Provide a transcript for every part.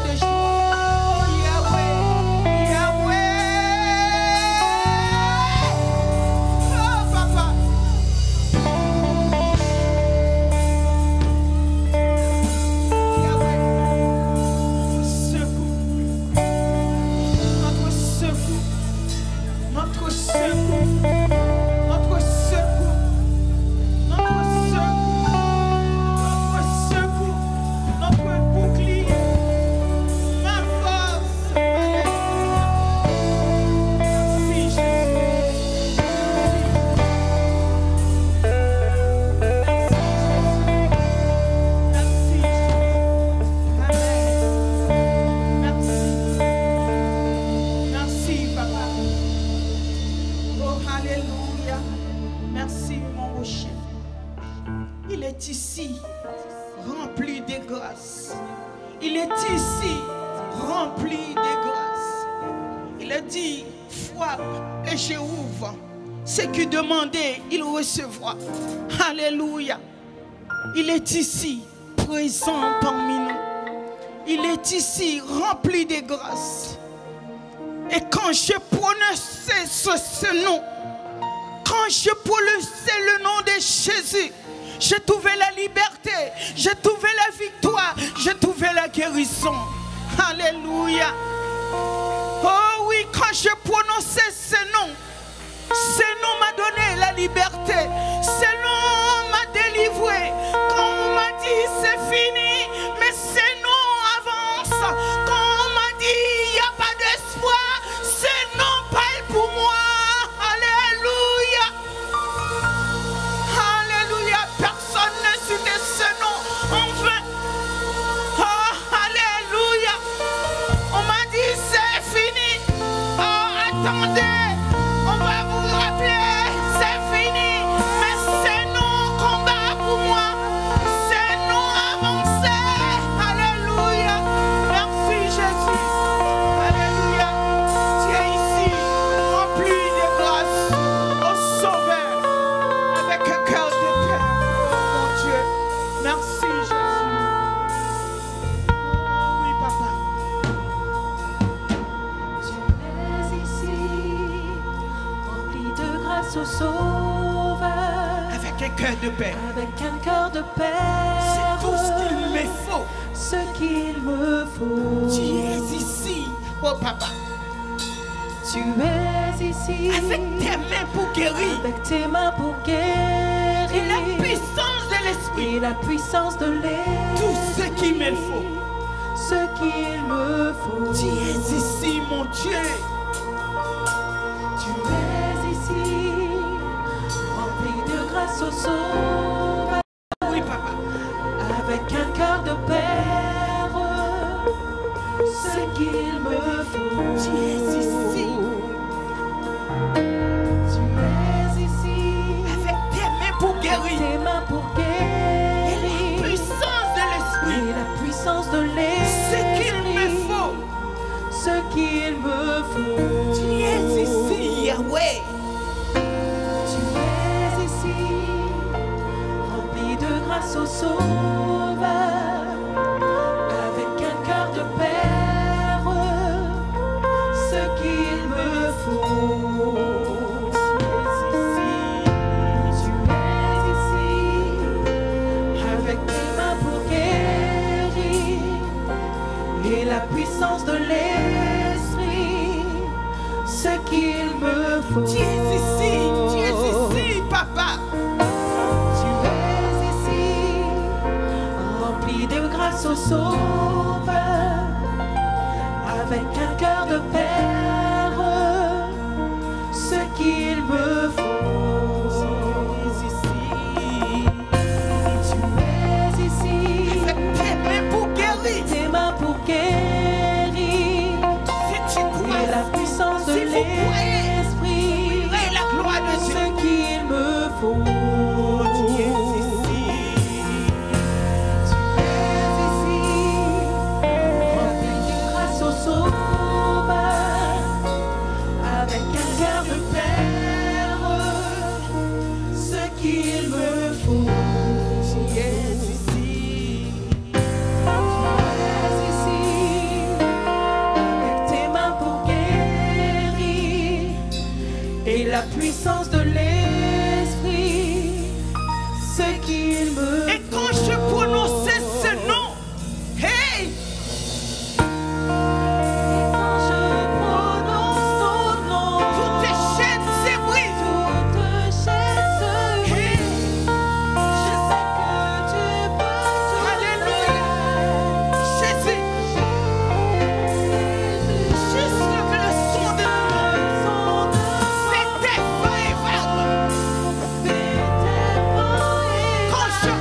de joie. Oh Yahweh, Yahweh. Oh Papa. Yahweh, notre secours, notre secours, notre secours, notre secours, notre secours, notre bouclier, ma force. Merci Jésus. Merci Jésus. Amen. Merci. Merci Papa. Oh Alléluia. Merci mon rocher. Il est ici, rempli de grâce. Il est ici, rempli de grâce. Il a dit, frappe et je ouvre. Ce qui demandait, il recevra. Alléluia. Il est ici, présent parmi nous. Il est ici, rempli de grâce. Et quand je prononçais ce nom, quand je prononçais le nom de Jésus, j'ai trouvé la liberté, j'ai trouvé la victoire, j'ai trouvé la guérison. Alléluia. Oh oui, quand je prononçais ce nom m'a donné la liberté. Ce nom m'a délivré. Quand on m'a dit c'est fini, mais ce nom avance. Quand on m'a dit il n'y a pas d'espoir, ce nom parle pour moi. Alléluia. Alléluia. Personne ne citait ce nom en vain. Oh, alléluia. On m'a dit c'est fini. Oh, attendez. On va vous rappeler, c'est fini. Mais c'est non combat pour moi. C'est non avancé. Alléluia. Merci Jésus. Alléluia. Tu es ici, rempli de grâce, au Sauveur, avec un cœur de paix. Mon Dieu. Merci Jésus. Oh oui, Papa. Tu es ici, rempli de grâce au Sauveur, Avec un cœur de paix. avec un cœur de paix. C'est tout ce qu'il me faut. Ce qu'il me faut. Tu es ici, oh Papa, Tu es ici, avec tes mains pour guérir. avec tes mains pour Et guérir. la puissance de l'Esprit. Et la puissance de l'Esprit. Tout ce qu'il me faut. Ce qu'il me faut. Tu es ici, mon Dieu. Tu es ici, rempli de grâce au Sauveur, Oui, Papa. avec un cœur de père, ce qu'il me faut. Tu es ici, Tu es ici, avec tes mains pour guérir. tes mains pour Et la guérir. puissance de l'Esprit. Et la puissance de Ce qu'il me l'Esprit. faut. Ce qu'il me faut. Tu es ici, Yahweh. Tu es ici, rempli de grâce au Sauveur, avec un cœur de père, ce qu'il me faut. Tu es ici, avec tes mains pour guérir, et la puissance de l'Esprit, ce qu'il me faut. Tu es ici, Papa. Tu es ici, rempli de grâce au Sauveur, avec un cœur de père, ce qu'il me faut. Tu es ici, Avec tes mains pour guérir. tes mains pour guérir, Si tu crois, et la puissance de si vous croyez, l'Esprit, et la gloire de Dieu. ce qu'il me faut. Tu es ici. Tu es ici, rempli de grâce au Sauveur, la puissance de l'Esprit, ce qu'il me Et quand je prononçais ce nom, hey, quand je prononce ton nom, toutes tes chaînes se brisent. toute chaîne se brise. Je sais que tu peux tout Alléluia. Jésus, juste que le son de ton nom, c'était pas évable. Quand je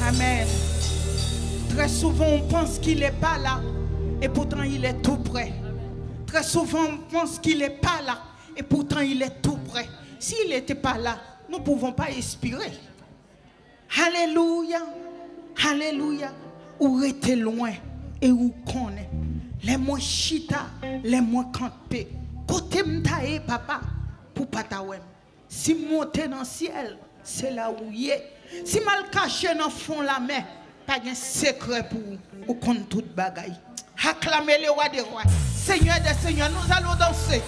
Amen. Très souvent, on pense qu'il n'est pas là, et pourtant il est tout près. Très souvent, on pense qu'il n'est pas là, et pourtant il est tout près. S'il n'était pas là, nous ne pouvons pas expirer. Alléluia. Alléluia. Ou rester loin, et où connaît. Les moins chita, les moins campés. Côté m'tae, papa, pour pas t'awem. Si monter dans le ciel, c'est là où il est. Si mal caché dans le fond de la mer, pas de secret pour ou contre toute bagaille. Acclamez le roi des rois. Seigneur des seigneurs, nous allons danser.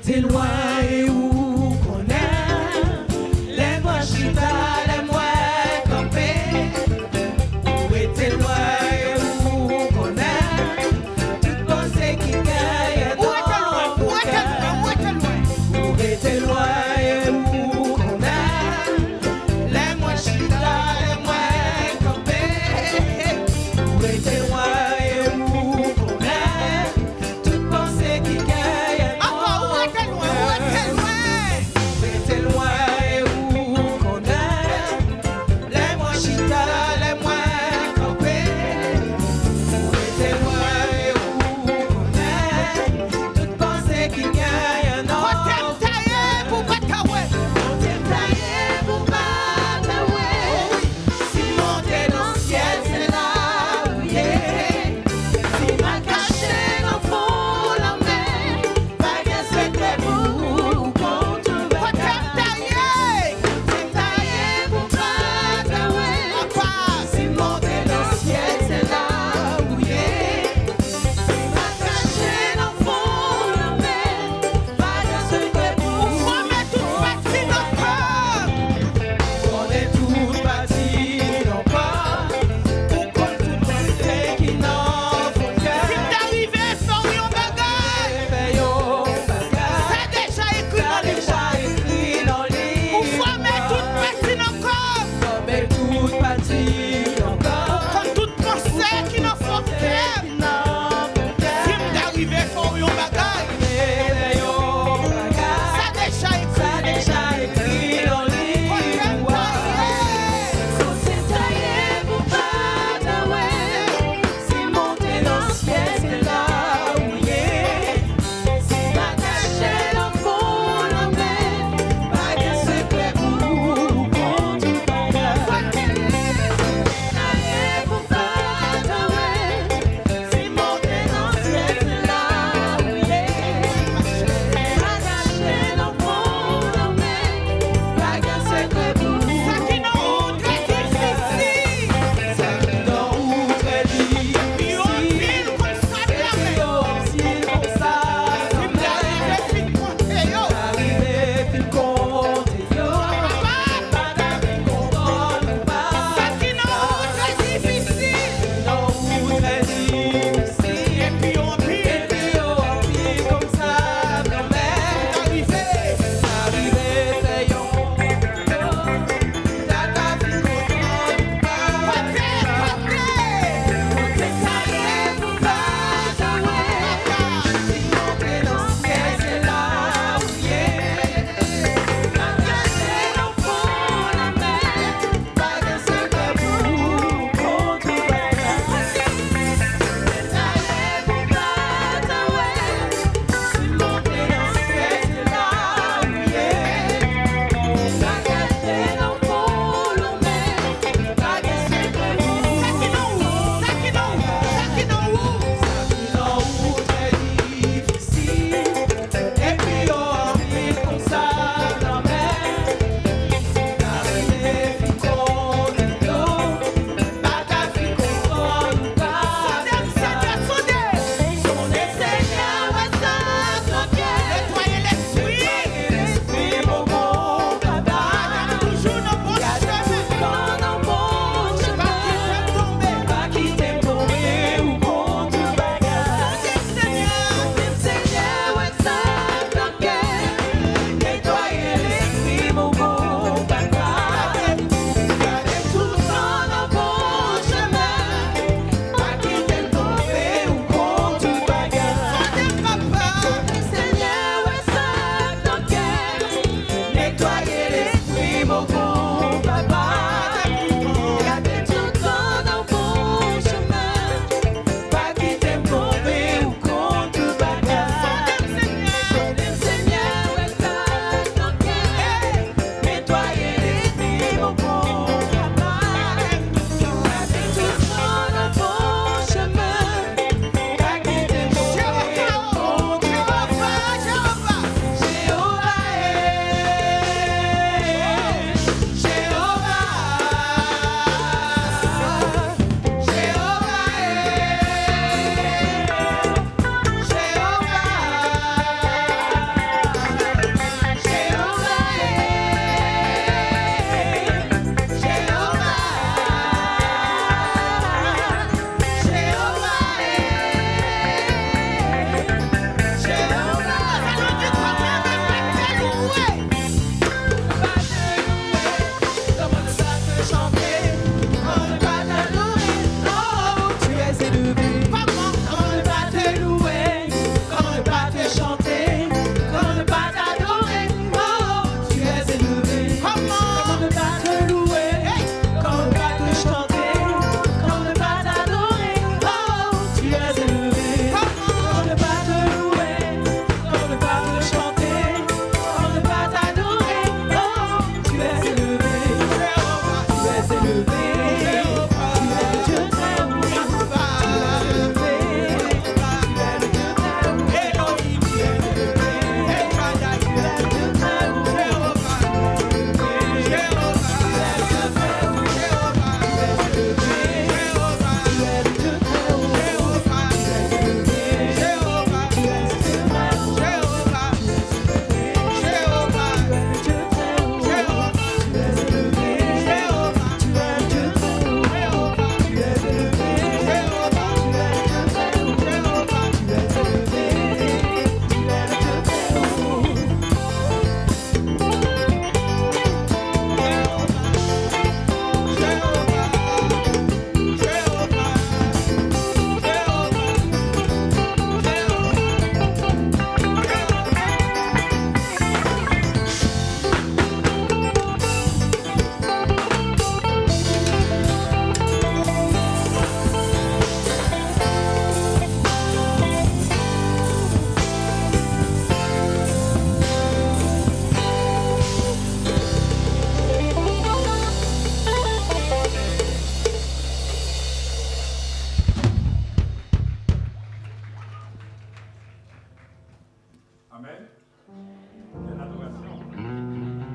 T'es loin et où qu'on est, les moins chita, les moins campés. Où était loin et où qu'on est, tu pensais qu'il gagne. Où était loin, où était loin, où était loin. Où était loin et où qu'on est, les moins chita, les moins campés. Où était loin et où qu'on est, tu pensais qu'il gagne. Où est-elle loin?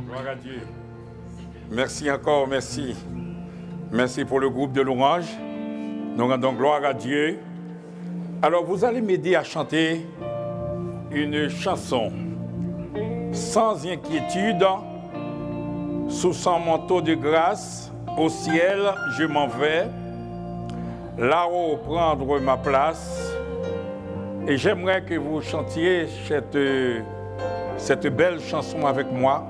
Gloire à Dieu. Merci encore, merci. Merci pour le groupe de louanges. Nous rendons gloire à Dieu. Alors, vous allez m'aider à chanter une chanson. Sans inquiétude, sous son manteau de grâce, au ciel, je m'en vais, là-haut prendre ma place. Et j'aimerais que vous chantiez cette belle chanson avec moi.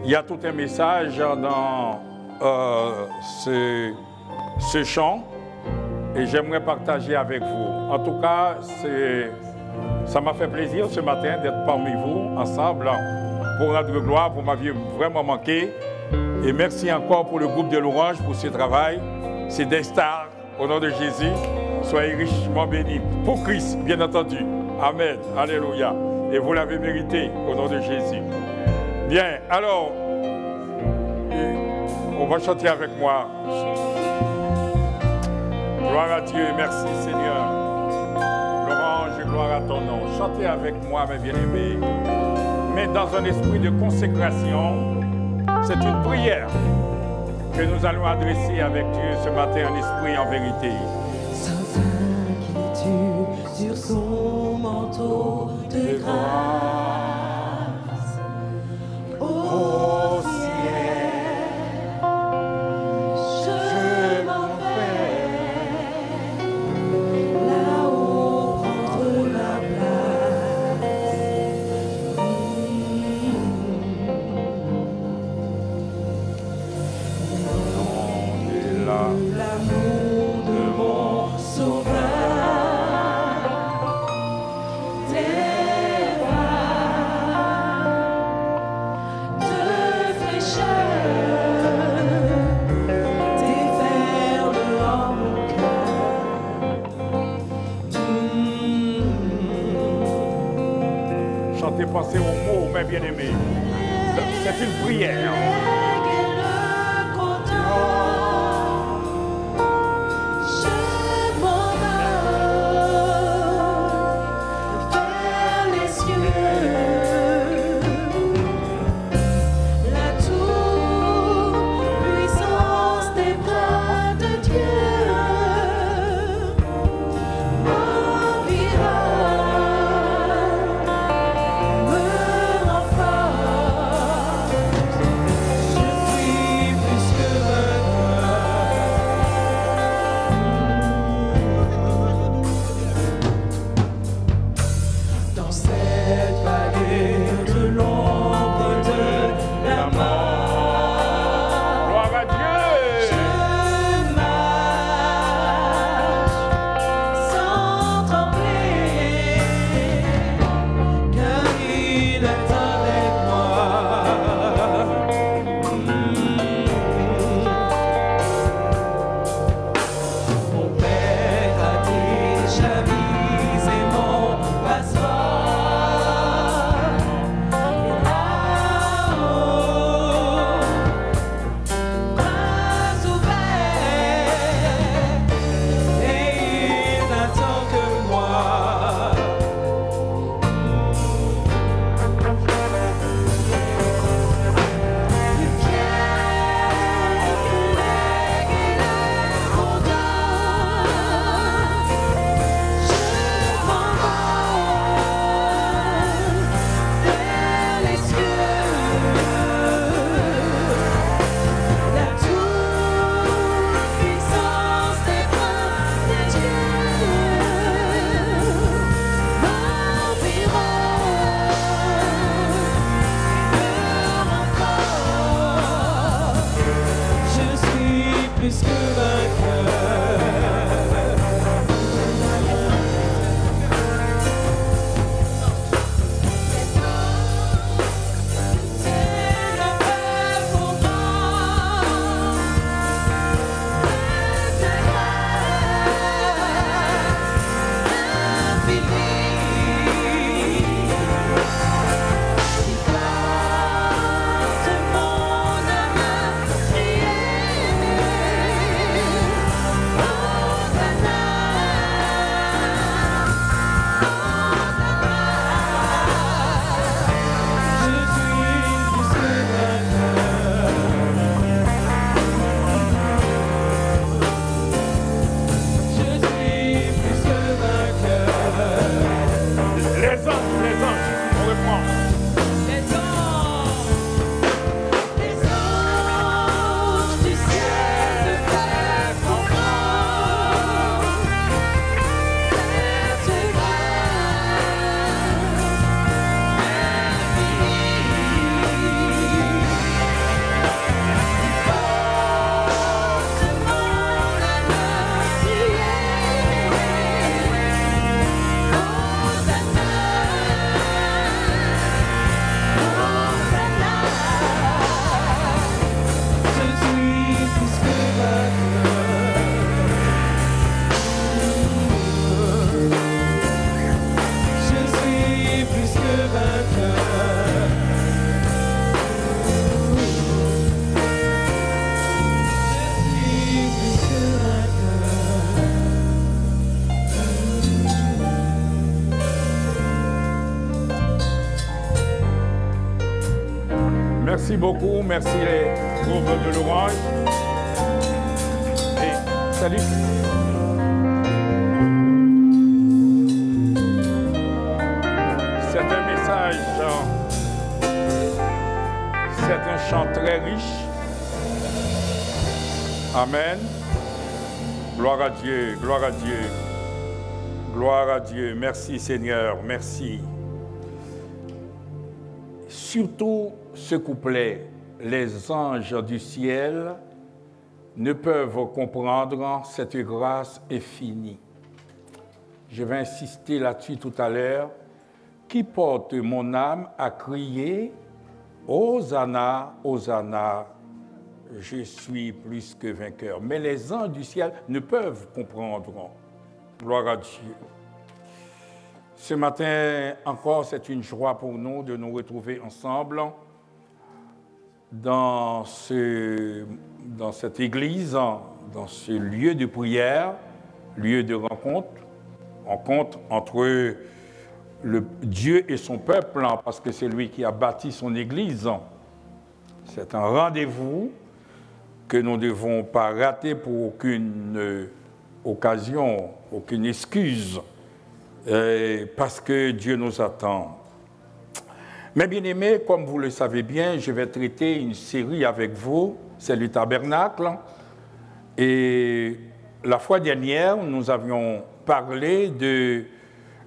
Il y a tout un message dans ce chant et j'aimerais partager avec vous. En tout cas, ça m'a fait plaisir ce matin d'être parmi vous, ensemble, pour rendre gloire. Vous m'aviez vraiment manqué. Et merci encore pour le groupe de louanges pour ce travail. C'est des stars. Au nom de Jésus, soyez richement bénis. Pour Christ, bien entendu. Amen. Alléluia. Et vous l'avez mérité au nom de Jésus. Bien, alors, on va chanter avec moi. Gloire à Dieu, merci Seigneur. Louange, gloire à ton nom. Chantez avec moi, mes bien-aimés. Mais dans un esprit de consécration, c'est une prière que nous allons adresser avec Dieu ce matin en esprit et en vérité. Sans inquiétude sur son manteau de grâce, au ciel, je m'en vais, là-haut prendre ma place. L'amour de mon sauveur, des vagues de fraîcheur, déferlent en mon cœur. Chantez, pensez aux mots, mes bien-aimés. C'est une prière. Je Merci beaucoup, merci les groupes de louange. Et salut. C'est un message, c'est un chant très riche. Amen. Gloire à Dieu, gloire à Dieu. Gloire à Dieu. Merci Seigneur, merci. Surtout ce couplet, les anges du ciel ne peuvent comprendre cette grâce infinie. Je vais insister là-dessus tout à l'heure. Qui porte mon âme à crier « Hosanna, Hosanna ». Je suis plus que vainqueur. Mais les anges du ciel ne peuvent comprendre. Gloire à Dieu. Ce matin encore, c'est une joie pour nous de nous retrouver ensemble dans cette église, dans ce lieu de prière, lieu de rencontre entre Dieu et son peuple, parce que c'est lui qui a bâti son église. C'est un rendez-vous que nous ne devons pas rater pour aucune occasion, aucune excuse, parce que Dieu nous attend. Mes bien-aimés, comme vous le savez bien, je vais traiter une série avec vous, c'est le tabernacle. Et la fois dernière, nous avions parlé de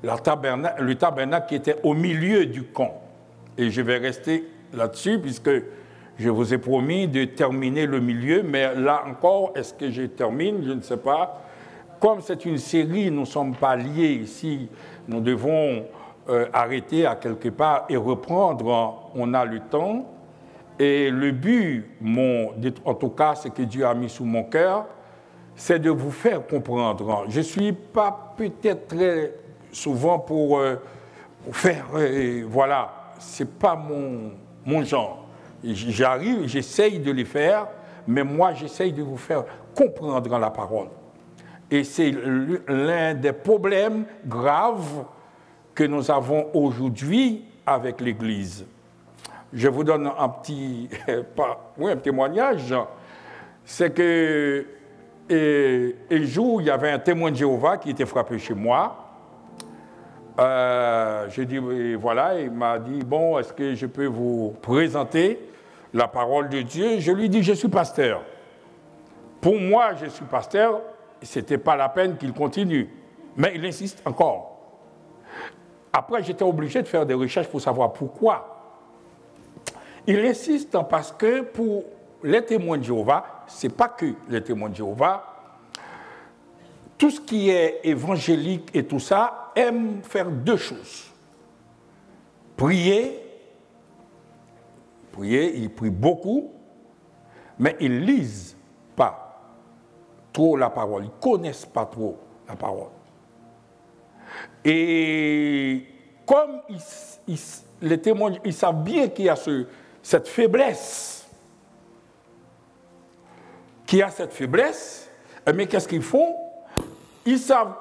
le tabernacle qui était au milieu du camp. Et je vais rester là-dessus puisque je vous ai promis de terminer le milieu, mais là encore, est-ce que je termine? Je ne sais pas. Comme c'est une série, nous ne sommes pas liés ici, nous devons arrêter à quelque part et reprendre, on a le temps. Et le but, en tout cas, ce que Dieu a mis sous mon cœur, c'est de vous faire comprendre. Je ne suis pas peut-être très souvent pour faire, voilà, ce n'est pas mon genre. J'arrive, j'essaye de les faire, mais moi, j'essaye de vous faire comprendre la parole. Et c'est l'un des problèmes graves que nous avons aujourd'hui avec l'Église. Je vous donne un petit témoignage. C'est que un jour, il y avait un témoin de Jéhovah qui était frappé chez moi. Je dis, voilà, il m'a dit, bon, est-ce que je peux vous présenter la parole de Dieu? Je lui dis, je suis pasteur. Pour moi, je suis pasteur, ce n'était pas la peine qu'il continue. Mais il insiste encore. Après, j'étais obligé de faire des recherches pour savoir pourquoi. Il insiste parce que pour les témoins de Jéhovah, ce n'est pas que les témoins de Jéhovah, tout ce qui est évangélique et tout ça, aime faire deux choses. Prier, ils prient beaucoup, mais ils ne lisent pas trop la parole, ils ne connaissent pas trop la parole. Et comme les témoins, ils savent bien qu'il y a cette faiblesse, mais qu'est-ce qu'ils font? Ils savent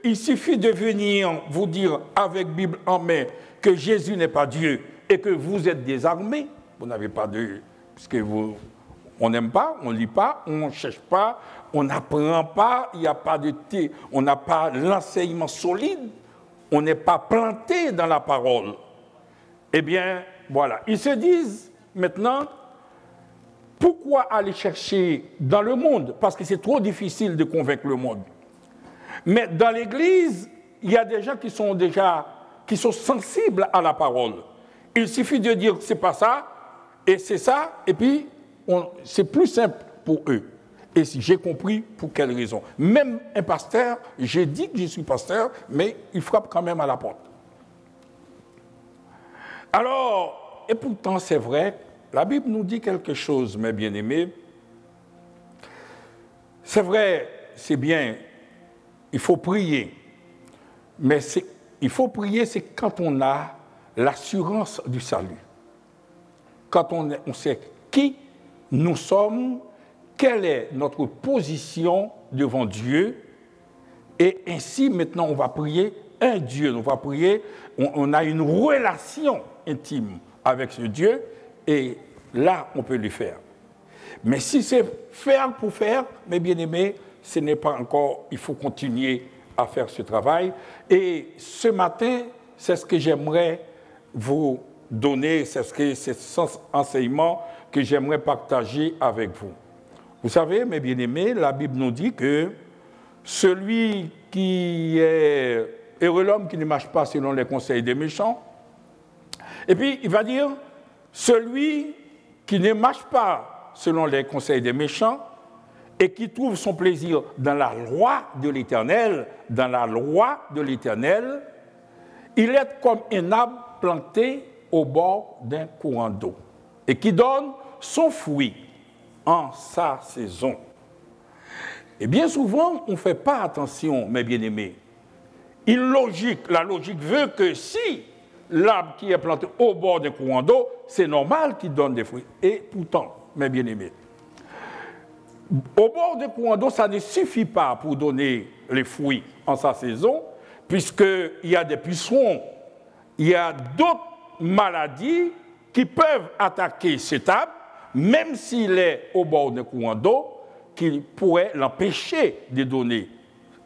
qu'il suffit de venir vous dire avec Bible en main que Jésus n'est pas Dieu et que vous êtes désarmés. Vous n'avez pas de... Parce que on n'aime pas, on ne lit pas, on ne cherche pas, on n'apprend pas, il n'y a pas de thé, on n'a pas l'enseignement solide, on n'est pas planté dans la parole. Eh bien, voilà. Ils se disent maintenant, pourquoi aller chercher dans le monde? Parce que c'est trop difficile de convaincre le monde. Mais dans l'Église, il y a des gens qui sont sensibles à la parole. Il suffit de dire c'est pas ça, et c'est ça, et puis c'est plus simple pour eux. Et si j'ai compris pour quelle raison. Même un pasteur, j'ai dit que je suis pasteur, mais il frappe quand même à la porte. Alors, et pourtant c'est vrai, la Bible nous dit quelque chose, mes bien-aimés. C'est vrai, c'est bien, il faut prier. Mais il faut prier, c'est quand on a l'assurance du salut. Quand on sait qui nous sommes, quelle est notre position devant Dieu. Et ainsi, maintenant, on va prier un Dieu. On va prier, on a une relation intime avec ce Dieu et là, on peut le faire. Mais si c'est faire pour faire, mes bien-aimés, ce n'est pas encore, il faut continuer à faire ce travail. Et ce matin, c'est ce que j'aimerais vous donner, c'est ce enseignement que j'aimerais partager avec vous. Vous savez, mes bien-aimés, la Bible nous dit que celui qui est heureux l'homme qui ne marche pas selon les conseils des méchants. Et puis, il va dire, celui qui ne marche pas selon les conseils des méchants et qui trouve son plaisir dans la loi de l'Éternel, dans la loi de l'Éternel, il est comme un arbre planté au bord d'un courant d'eau et qui donne son fruit en sa saison. Et bien souvent, on ne fait pas attention, mes bien-aimés. La logique veut que si l'arbre qui est planté au bord d'un courant d'eau, c'est normal qu'il donne des fruits. Et pourtant, mes bien-aimés, au bord d'un courant d'eau, ça ne suffit pas pour donner les fruits en sa saison, puisqu'il y a des pucerons, il y a d'autres maladies qui peuvent attaquer cet arbre, même s'il est au bord d'un courant d'eau, qui pourrait l'empêcher de donner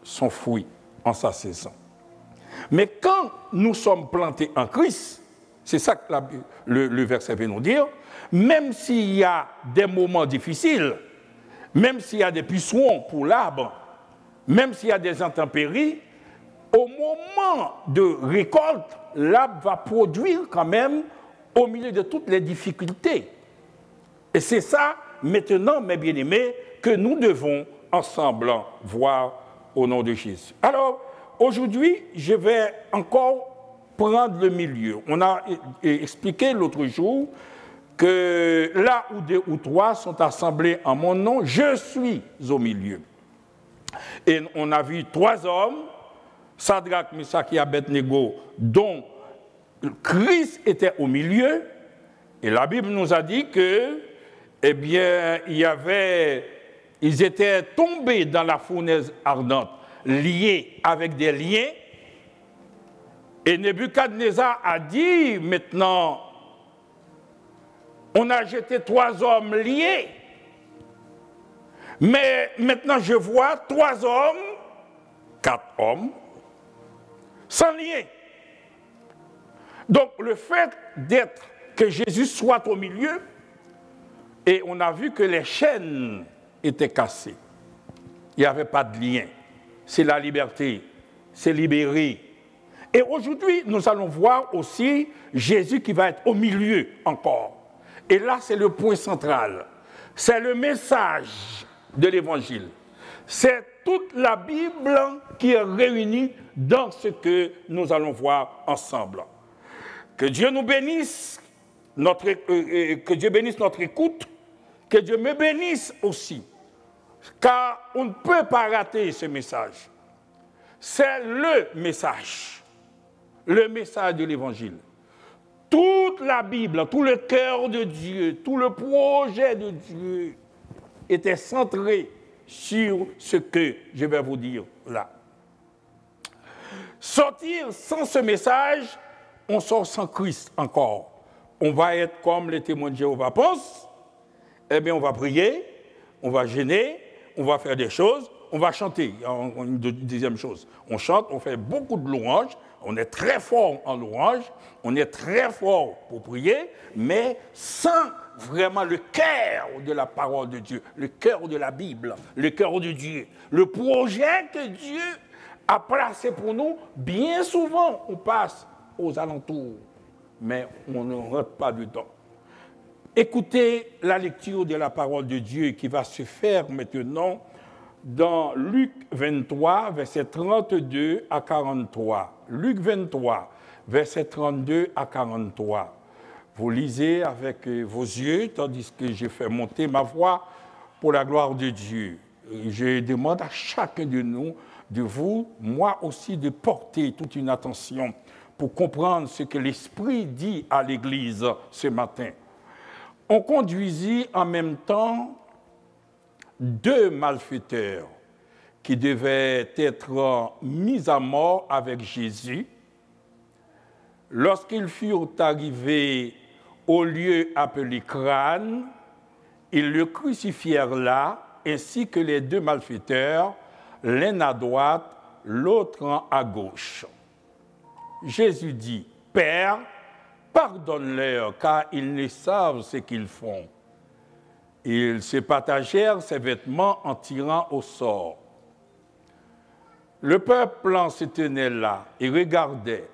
son fruit en sa saison. Mais quand nous sommes plantés en Christ, c'est ça que le verset veut nous dire, même s'il y a des moments difficiles, même s'il y a des pucerons pour l'arbre, même s'il y a des intempéries, au moment de récolte, l'arbre va produire quand même au milieu de toutes les difficultés. Et c'est ça, maintenant, mes bien-aimés, que nous devons ensemble voir au nom de Jésus. Alors, aujourd'hui, je vais encore prendre le milieu. On a expliqué l'autre jour que là où 2 ou 3 sont assemblés en mon nom, je suis au milieu. Et on a vu 3 hommes, Shadrach, Meshach et Abednego, dont Christ était au milieu. Et la Bible nous a dit que, eh bien, ils étaient tombés dans la fournaise ardente, liés avec des liens. Et Nebuchadnezzar a dit maintenant, on a jeté 3 hommes liés, mais maintenant je vois 3 hommes, 4 hommes, sans lien. Donc le fait que Jésus soit au milieu, et on a vu que les chaînes étaient cassées. Il n'y avait pas de lien. C'est la liberté, c'est libéré. Et aujourd'hui, nous allons voir aussi Jésus qui va être au milieu encore. Et là, c'est le point central. C'est le message de l'Évangile. C'est toute la Bible qui est réunie dans ce que nous allons voir ensemble. Que Dieu nous bénisse, que Dieu bénisse notre écoute, que Dieu me bénisse aussi. Car on ne peut pas rater ce message. C'est le message de l'Évangile. Toute la Bible, tout le cœur de Dieu, tout le projet de Dieu était centré sur ce que je vais vous dire là. Sortir sans ce message, on sort sans Christ encore. On va être comme les témoins de Jéhovah pensent. Eh bien, on va prier, on va jeûner, on va faire des choses, on va chanter. Une deuxième chose, on chante, on fait beaucoup de louanges, on est très fort en louanges, on est très fort pour prier, mais sans vraiment le cœur de la parole de Dieu, le cœur de la Bible, le cœur de Dieu, le projet que Dieu a placé pour nous. Bien souvent, on passe aux alentours, mais on ne rentre pas dedans. Écoutez la lecture de la parole de Dieu qui va se faire maintenant dans Luc 23, versets 32 à 43. Luc 23, versets 32 à 43. Vous lisez avec vos yeux, tandis que je fais monter ma voix pour la gloire de Dieu. Je demande à chacun de nous, de vous, moi aussi, de porter toute une attention pour comprendre ce que l'Esprit dit à l'Église ce matin. On conduisit en même temps 2 malfaiteurs qui devaient être mis à mort avec Jésus. Lorsqu'ils furent arrivés au lieu appelé crâne, ils le crucifièrent là, ainsi que les deux malfaiteurs, l'un à droite, l'autre à gauche. Jésus dit, « Père, pardonne-leur, car ils ne savent ce qu'ils font. » Ils se partagèrent ses vêtements en tirant au sort. Le peuple se tenait là et regardait.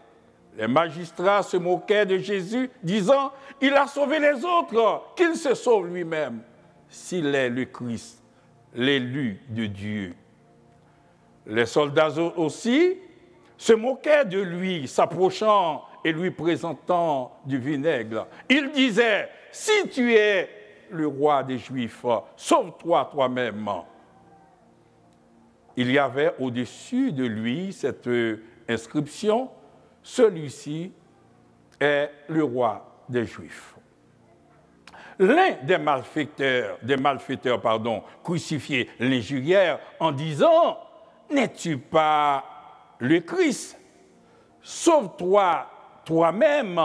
Les magistrats se moquaient de Jésus, disant, « Il a sauvé les autres, qu'il se sauve lui-même, s'il est le Christ, l'élu de Dieu. » Les soldats aussi se moquaient de lui, s'approchant et lui présentant du vinaigre. Ils disaient, « Si tu es le roi des Juifs, sauve-toi toi-même. » Il y avait au-dessus de lui cette inscription, « Celui-ci est le roi des Juifs. » L'un des malfaiteurs, crucifiés l'injurièrent en disant, « N'es-tu pas le Christ? Sauve-toi toi-même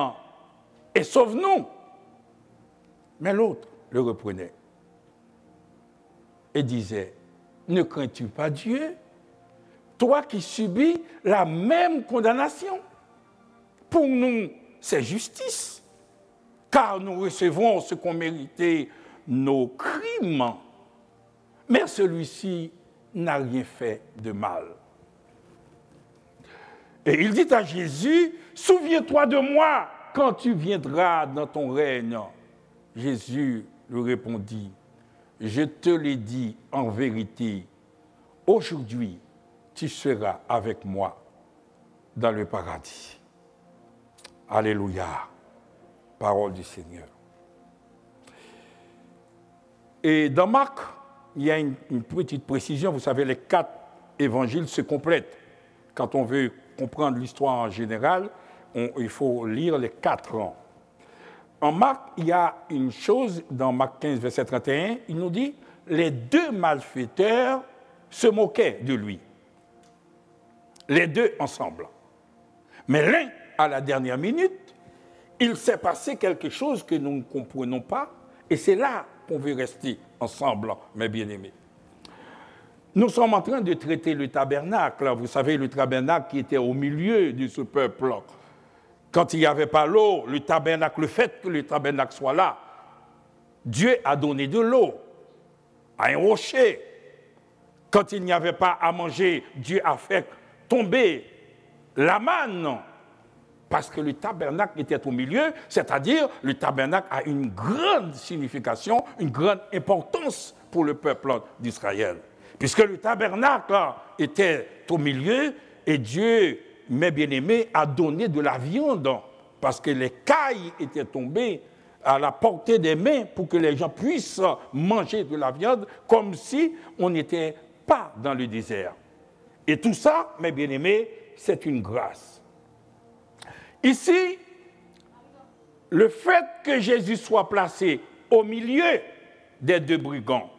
et sauve-nous. » Mais l'autre le reprenait et disait, « Ne crains-tu pas Dieu, toi qui subis la même condamnation? Pour nous, c'est justice, car nous recevons ce qu'ont mérité nos crimes. Mais celui-ci n'a rien fait de mal. » Et il dit à Jésus, « Souviens-toi de moi quand tu viendras dans ton règne. » Jésus lui répondit, « Je te l'ai dit en vérité, aujourd'hui tu seras avec moi dans le paradis. » Alléluia, parole du Seigneur. Et dans Marc, il y a une petite précision, vous savez, les 4 évangiles se complètent. Quand on veut comprendre l'histoire en général, il faut lire les 4 ans. En Marc, il y a une chose, dans Marc 15, verset 31, il nous dit, les 2 malfaiteurs se moquaient de lui. Les 2 ensemble. Mais l'un, à la dernière minute, il s'est passé quelque chose que nous ne comprenons pas, et c'est là qu'on veut rester ensemble, mes bien-aimés. Nous sommes en train de traiter le tabernacle. Vous savez, le tabernacle qui était au milieu de ce peuple. Quand il n'y avait pas l'eau, le tabernacle, le fait que le tabernacle soit là, Dieu a donné de l'eau à un rocher. Quand il n'y avait pas à manger, Dieu a fait tomber la manne. Parce que le tabernacle était au milieu, c'est-à-dire le tabernacle a une grande signification, une grande importance pour le peuple d'Israël. Puisque le tabernacle était au milieu et Dieu, mes bien-aimés, a donné de la viande parce que les cailles étaient tombées à la portée des mains pour que les gens puissent manger de la viande comme si on n'était pas dans le désert. Et tout ça, mes bien-aimés, c'est une grâce. Ici, le fait que Jésus soit placé au milieu des 2 brigands,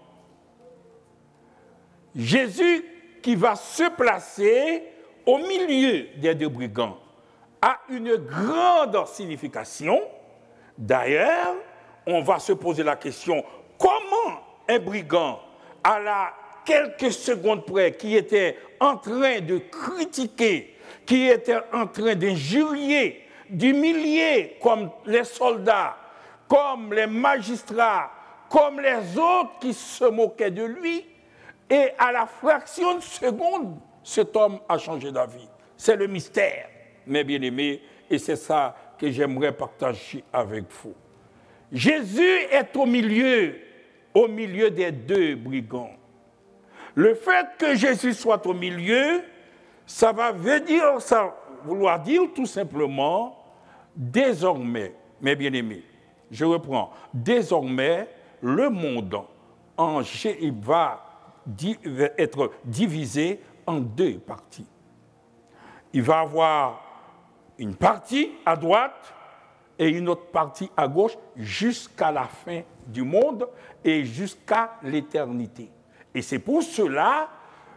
Jésus qui va se placer au milieu des 2 brigands a une grande signification. D'ailleurs, on va se poser la question, comment un brigand, à la quelques secondes près, qui était en train de critiquer, qui était en train d'injurier, d'humilier comme les soldats, comme les magistrats, comme les autres qui se moquaient de lui, et à la fraction de seconde, cet homme a changé d'avis. C'est le mystère, mes bien-aimés, et c'est ça que j'aimerais partager avec vous. Jésus est au milieu des 2 brigands. Le fait que Jésus soit au milieu, ça vouloir dire tout simplement, désormais, mes bien-aimés, je reprends, désormais, le monde va être divisé en 2 parties. Il va y avoir une partie à droite et une autre partie à gauche jusqu'à la fin du monde et jusqu'à l'éternité. Et c'est pour cela,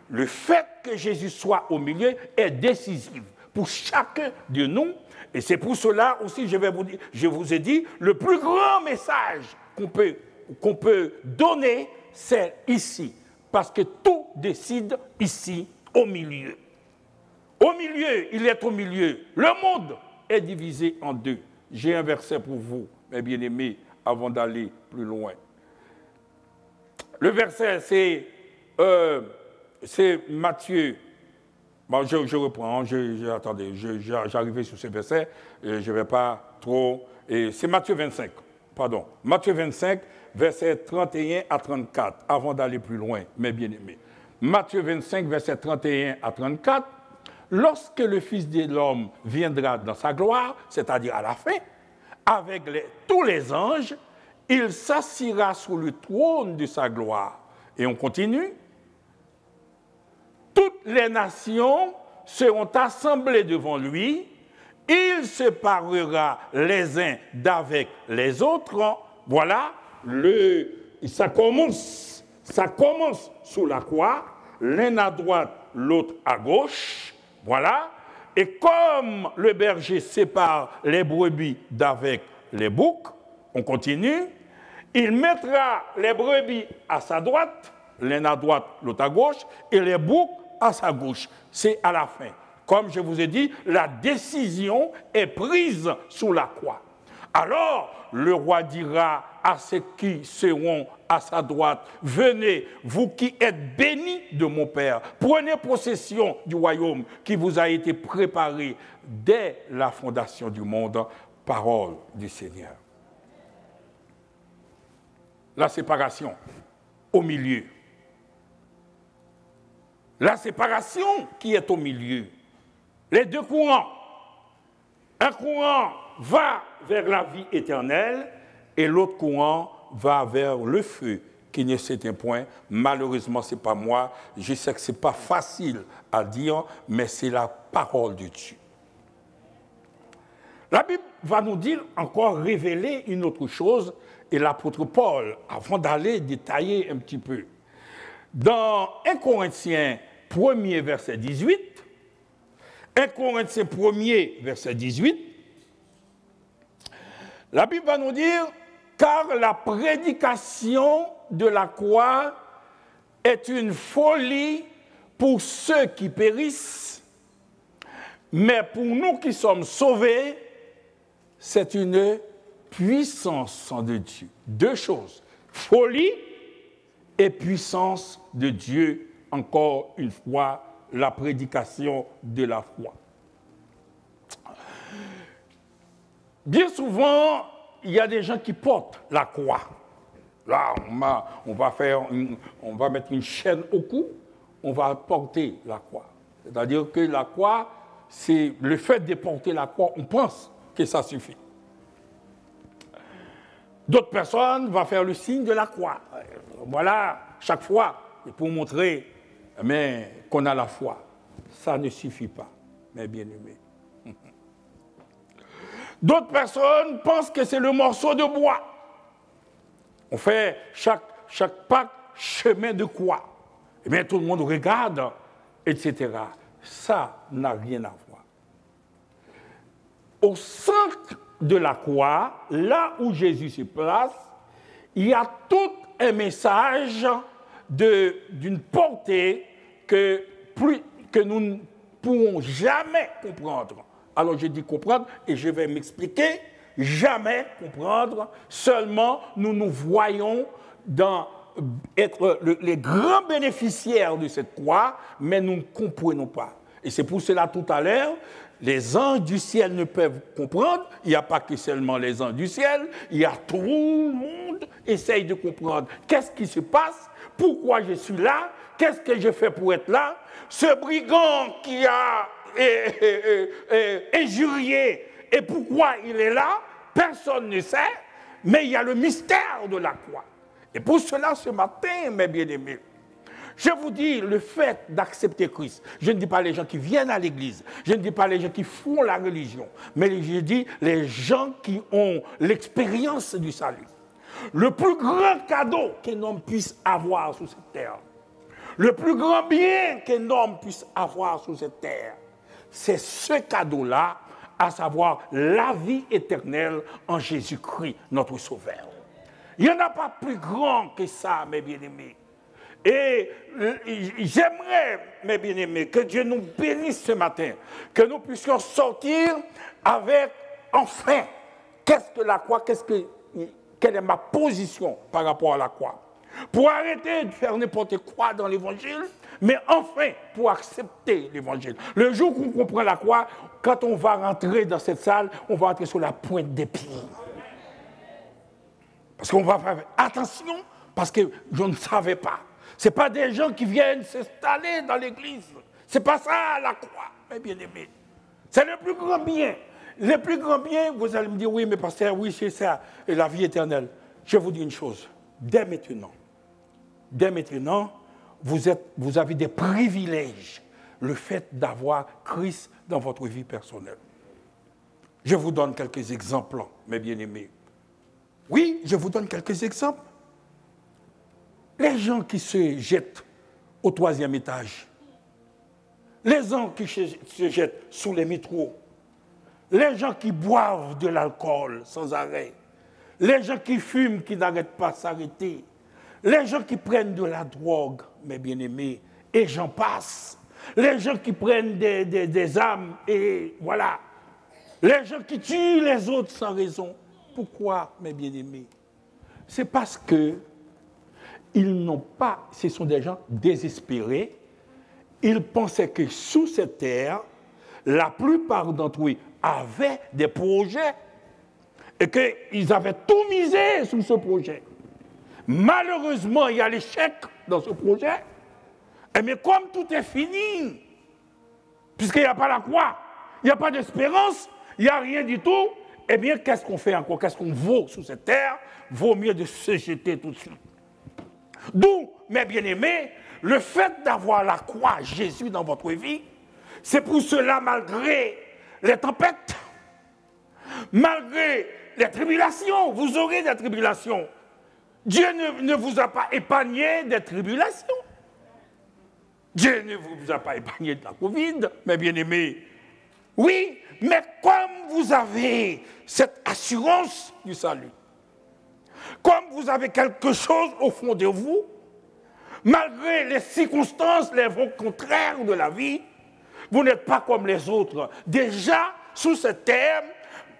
le fait que Jésus soit au milieu est décisif pour chacun de nous. Et c'est pour cela aussi, je vous ai dit, le plus grand message qu'on peut donner, c'est ici. Parce que tout décide ici, au milieu. Au milieu, il est au milieu. Le monde est divisé en deux. J'ai un verset pour vous, mes bien-aimés, avant d'aller plus loin. Le verset, c'est Matthieu. Bon, je reprends, attendez, j'arrivais sur ce verset, je ne vais pas trop... C'est Matthieu 25, pardon. Matthieu 25, versets 31 à 34, avant d'aller plus loin, mes bien-aimés. Matthieu 25, versets 31 à 34, lorsque le Fils de l'homme viendra dans sa gloire, c'est-à-dire à la fin, avec tous les anges, il s'assiera sur le trône de sa gloire. Et on continue. Toutes les nations seront assemblées devant lui. Il se parlera les uns d'avec les autres. Voilà, ça commence sous la croix, l'un à droite, l'autre à gauche. Voilà. Et comme le berger sépare les brebis d'avec les boucs, on continue, il mettra les brebis à sa droite, l'un à droite, l'autre à gauche, et les boucs à sa gauche. C'est à la fin. Comme je vous ai dit, la décision est prise sous la croix. Alors, le roi dira à ceux qui seront à sa droite, « Venez, vous qui êtes bénis de mon Père, prenez possession du royaume qui vous a été préparé dès la fondation du monde. » Parole du Seigneur. La séparation au milieu. La séparation qui est au milieu. Les deux courants. Un courant va vers la vie éternelle et l'autre courant va vers le feu qui ne s'éteint point. Malheureusement, ce n'est pas moi. Je sais que ce n'est pas facile à dire, mais c'est la parole de Dieu. La Bible va nous dire encore, révéler une autre chose, et l'apôtre Paul, avant d'aller détailler un petit peu, dans 1 Corinthiens 1er, verset 18, 1 Corinthiens 1er, verset 18, la Bible va nous dire « Car la prédication de la croix est une folie pour ceux qui périssent, mais pour nous qui sommes sauvés, c'est une puissance de Dieu. » Deux choses, folie et puissance de Dieu. Encore une fois, la prédication de la foi. Bien souvent, il y a des gens qui portent la croix. Là, on va mettre une chaîne au cou, on va porter la croix. C'est-à-dire que la croix, c'est le fait de porter la croix, on pense que ça suffit. D'autres personnes vont faire le signe de la croix. Voilà, chaque fois, pour montrer qu'on a la foi. Ça ne suffit pas, mes bien-aimés. D'autres personnes pensent que c'est le morceau de bois. On fait chaque Pâques chemin de croix. Et bien, tout le monde regarde, etc. Ça n'a rien à voir. Au centre de la croix, là où Jésus se place, il y a tout un message d'une portée que nous ne pourrons jamais comprendre. Alors je dis comprendre et je vais m'expliquer. Jamais comprendre, seulement nous voyons être les grands bénéficiaires de cette croix, mais nous ne comprenons pas. Et c'est pour cela tout à l'heure, les anges du ciel ne peuvent comprendre. Il n'y a pas que seulement les anges du ciel, il y a tout le monde qui essaye de comprendre. Qu'est-ce qui se passe? Pourquoi je suis là? Qu'est-ce que je fais pour être là? Ce brigand qui a injurié, et pourquoi il est là? Personne ne sait, mais il y a le mystère de la croix. Et pour cela, ce matin, mes bien-aimés, je vous dis, le fait d'accepter Christ, je ne dis pas les gens qui viennent à l'église, je ne dis pas les gens qui font la religion, mais je dis les gens qui ont l'expérience du salut. Le plus grand cadeau qu'un homme puisse avoir sur cette terre, le plus grand bien qu'un homme puisse avoir sur cette terre, c'est ce cadeau-là, à savoir la vie éternelle en Jésus-Christ, notre Sauveur. Il n'y en a pas plus grand que ça, mes bien-aimés. Et j'aimerais, mes bien-aimés, que Dieu nous bénisse ce matin, que nous puissions sortir avec, enfin, qu'est-ce que la croix, quelle est ma position par rapport à la croix. Pour arrêter de faire n'importe quoi dans l'Évangile, mais enfin, pour accepter l'Évangile. Le jour qu'on comprend la croix, quand on va rentrer dans cette salle, on va entrer sur la pointe des pieds. Parce qu'on va faire attention, parce que je ne savais pas. Ce n'est pas des gens qui viennent s'installer dans l'église. Ce n'est pas ça la croix, mes bien-aimés. C'est le plus grand bien. Le plus grand bien, vous allez me dire, oui, mais pasteur, oui, c'est ça, et la vie éternelle. Je vous dis une chose, dès maintenant, vous avez des privilèges, le fait d'avoir Christ dans votre vie personnelle. Je vous donne quelques exemples, mes bien-aimés. Oui, je vous donne quelques exemples. Les gens qui se jettent au 3e étage, les gens qui se jettent sous les métros, les gens qui boivent de l'alcool sans arrêt, les gens qui fument, qui n'arrêtent pas de s'arrêter, les gens qui prennent de la drogue, mes bien-aimés, et j'en passe, les gens qui prennent des armes, et voilà, les gens qui tuent les autres sans raison. Pourquoi, mes bien-aimés? C'est parce que ils n'ont pas, ce sont des gens désespérés. Ils pensaient que sous cette terre, la plupart d'entre eux avaient des projets et qu'ils avaient tout misé sur ce projet. Malheureusement, il y a l'échec dans ce projet. Mais comme tout est fini, puisqu'il n'y a pas la croix, il n'y a pas d'espérance, il n'y a rien du tout, eh bien, qu'est-ce qu'on fait encore? Qu'est-ce qu'on vaut sous cette terre? Vaut mieux de se jeter tout de suite. D'où, mes bien-aimés, le fait d'avoir la croix, Jésus, dans votre vie, c'est pour cela, malgré les tempêtes, malgré les tribulations, vous aurez des tribulations. Dieu ne vous a pas épargné des tribulations. Dieu ne vous a pas épargné de la Covid, mes bien-aimés. Oui, mais comme vous avez cette assurance du salut, comme vous avez quelque chose au fond de vous, malgré les circonstances, les vents contraires de la vie, vous n'êtes pas comme les autres. Déjà, sous cette terre,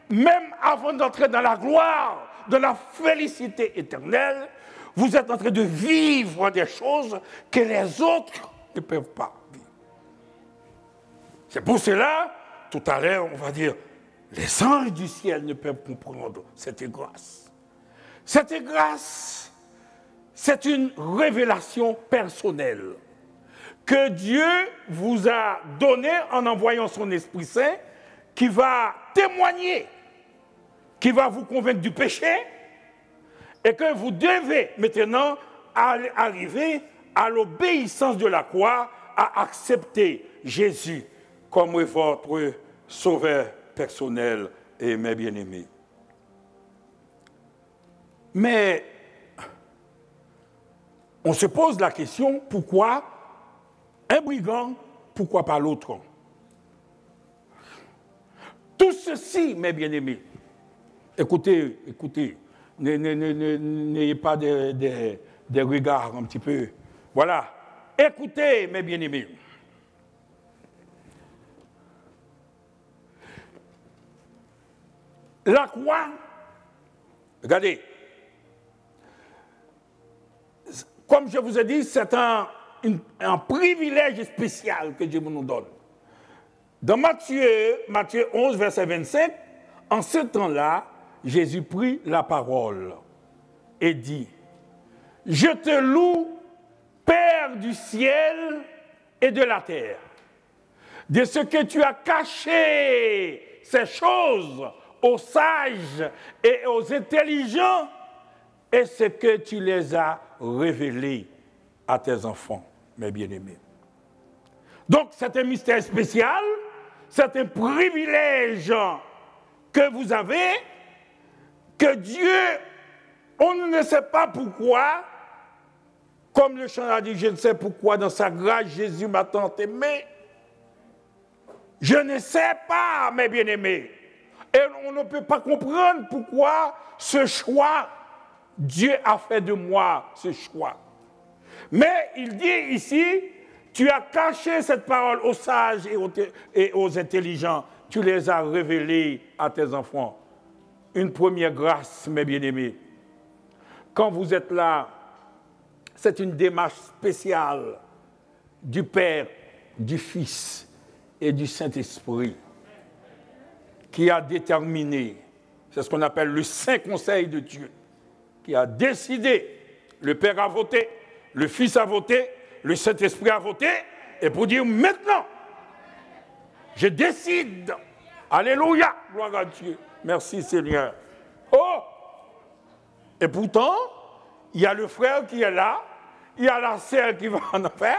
même avant d'entrer dans la gloire, de la félicité éternelle, vous êtes en train de vivre des choses que les autres ne peuvent pas vivre. C'est pour cela, tout à l'heure, on va dire, les anges du ciel ne peuvent comprendre cette grâce. Cette grâce, c'est une révélation personnelle que Dieu vous a donnée en envoyant son Esprit Saint, qui va témoigner, qui va vous convaincre du péché, et que vous devez maintenant arriver à l'obéissance de la croix, à accepter Jésus comme votre sauveur personnel et mes bien-aimés. Mais on se pose la question, pourquoi un brigand, pourquoi pas l'autre? Tout ceci, mes bien-aimés, écoutez, n'ayez pas des regards un petit peu. Voilà, écoutez, mes bien-aimés. La croix, regardez, comme je vous ai dit, c'est un privilège spécial que Dieu nous donne. Dans Matthieu 11, verset 25, en ce temps-là, Jésus prit la parole et dit, « Je te loue, Père du ciel et de la terre, de ce que tu as caché ces choses aux sages et aux intelligents, et ce que tu les as révélées à tes enfants, mes bien-aimés. » Donc, c'est un mystère spécial, c'est un privilège que vous avez, que Dieu, on ne sait pas pourquoi, comme le chant a dit, je ne sais pourquoi, dans sa grâce, Jésus m'a tant aimé. Je ne sais pas, mes bien-aimés. Et on ne peut pas comprendre pourquoi ce choix, Dieu a fait de moi ce choix. Mais il dit ici, tu as caché cette parole aux sages et aux intelligents. Tu les as révélées à tes enfants. Une première grâce, mes bien-aimés. Quand vous êtes là, c'est une démarche spéciale du Père, du Fils et du Saint-Esprit qui a déterminé, c'est ce qu'on appelle le Saint Conseil de Dieu, qui a décidé, le Père a voté, le Fils a voté, le Saint-Esprit a voté, et pour dire maintenant, je décide, alléluia, gloire à Dieu, merci Seigneur. Oh! Et pourtant, il y a le frère qui est là, il y a la sœur qui va en enfer,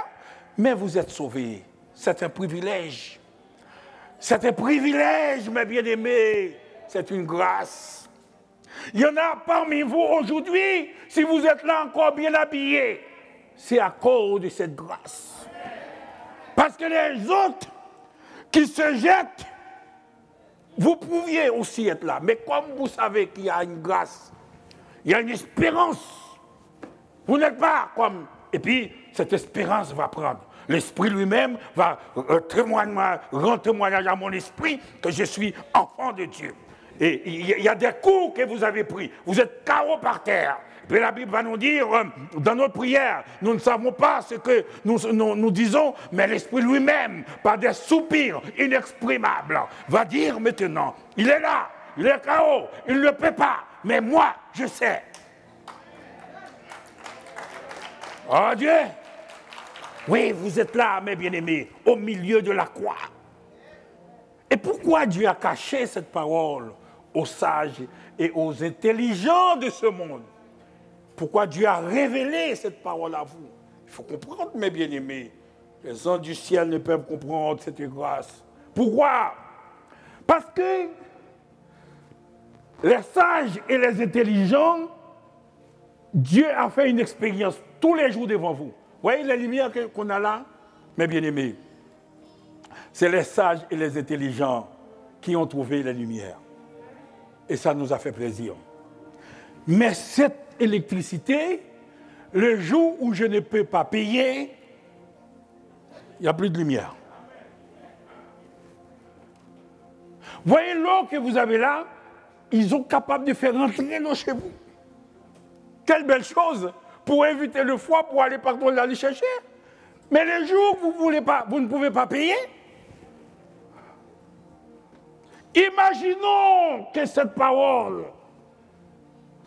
mais vous êtes sauvés. C'est un privilège. C'est un privilège, mes bien-aimés. C'est une grâce. Il y en a parmi vous aujourd'hui, si vous êtes là encore bien habillés, c'est à cause de cette grâce. Parce que les autres qui se jettent, vous pouviez aussi être là. Mais comme vous savez qu'il y a une grâce, il y a une espérance, vous n'êtes pas comme... Et puis, cette espérance va prendre. L'Esprit lui-même va rendre témoignage à mon esprit que je suis enfant de Dieu. Et il y a des coups que vous avez pris. Vous êtes KO par terre. Puis la Bible va nous dire, dans notre prière, nous ne savons pas ce que nous disons, mais l'Esprit lui-même, par des soupirs inexprimables, va dire maintenant, il est là, il est KO, il ne le peut pas, mais moi, je sais. Oh Dieu! Oui, vous êtes là, mes bien-aimés, au milieu de la croix. Et pourquoi Dieu a caché cette parole aux sages et aux intelligents de ce monde? Pourquoi Dieu a révélé cette parole à vous? Il faut comprendre, mes bien-aimés. Les anges du ciel ne peuvent comprendre cette grâce. Pourquoi? Parce que les sages et les intelligents, Dieu a fait une expérience tous les jours devant vous. Vous voyez la lumière qu'on a là, mes bien-aimés? C'est les sages et les intelligents qui ont trouvé la lumière. Et ça nous a fait plaisir. Mais cette électricité, le jour où je ne peux pas payer, il n'y a plus de lumière. Vous voyez l'eau que vous avez là, ils sont capables de faire rentrer l'eau chez vous. Quelle belle chose pour éviter le froid, pour aller partout aller chercher. Mais les jours où vous ne pouvez pas payer, imaginons que cette parole,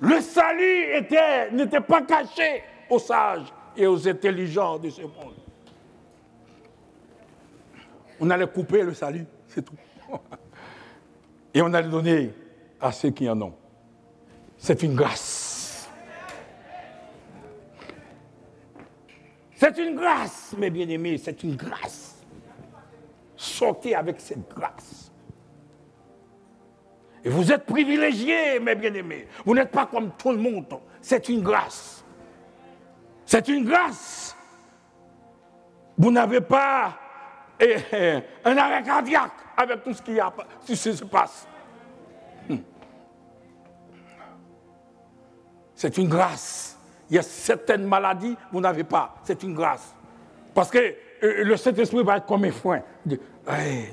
le salut n'était pas caché aux sages et aux intelligents de ce monde. On allait couper le salut, c'est tout. Et on allait donner à ceux qui en ont. C'est une grâce. C'est une grâce, mes bien-aimés, c'est une grâce. Sortez avec cette grâce. Et vous êtes privilégiés, mes bien-aimés. Vous n'êtes pas comme tout le monde. C'est une grâce. C'est une grâce. Vous n'avez pas un arrêt cardiaque avec tout ce qui se passe. C'est une grâce. Il y a certaines maladies, vous n'avez pas. C'est une grâce. Parce que le Saint-Esprit va être comme un foin.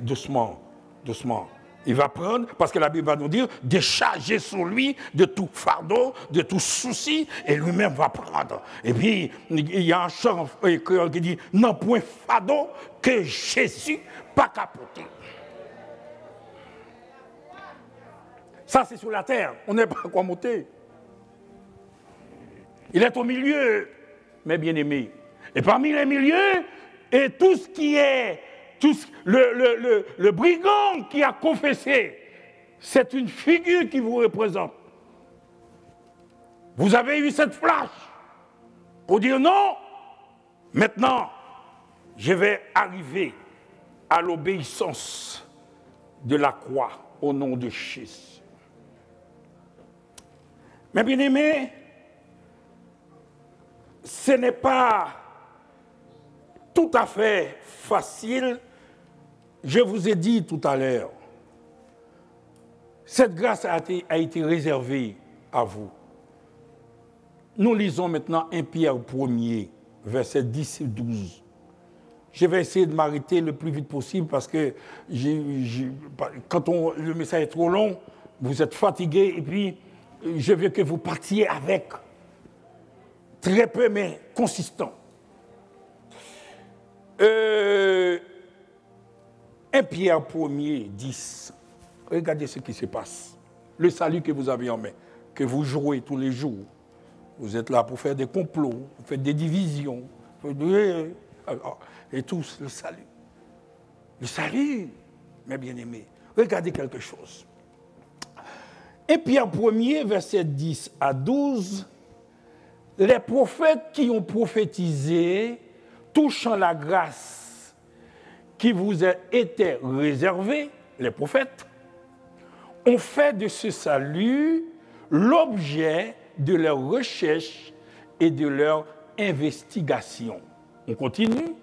Doucement, doucement. Il va prendre, parce que la Bible va nous dire, décharger sur lui de tout fardeau, de tout souci, et lui-même va prendre. Et puis, il y a un chant créole qui dit, non point fardeau que Jésus pas capoté. Ça, c'est sur la terre. On n'est pas quoi monter. Il est au milieu, mes bien-aimés. Et parmi les milieux, et tout ce qui est, le brigand qui a confessé, c'est une figure qui vous représente. Vous avez eu cette flash pour dire non, maintenant, je vais arriver à l'obéissance de la croix au nom de Jésus. Mes bien-aimés, ce n'est pas tout à fait facile je vous ai dit tout à l'heure, cette grâce a été réservée à vous. Nous lisons maintenant 1 Pierre 1er, versets 10 et 12. Je vais essayer de m'arrêter le plus vite possible parce que quand le message est trop long, vous êtes fatigué et puis je veux que vous partiez avec très peu mais consistant. 1 Pierre 1er, 10. Regardez ce qui se passe. Le salut que vous avez en main, que vous jouez tous les jours. Vous êtes là pour faire des complots, vous faites des divisions. Et tous, le salut. Le salut, mes bien-aimés. Regardez quelque chose. 1 Pierre 1er, versets 10 à 12. Les prophètes qui ont prophétisé touchant la grâce qui vous était réservée, les prophètes, ont fait de ce salut l'objet de leur recherche et de leur investigation. On continue.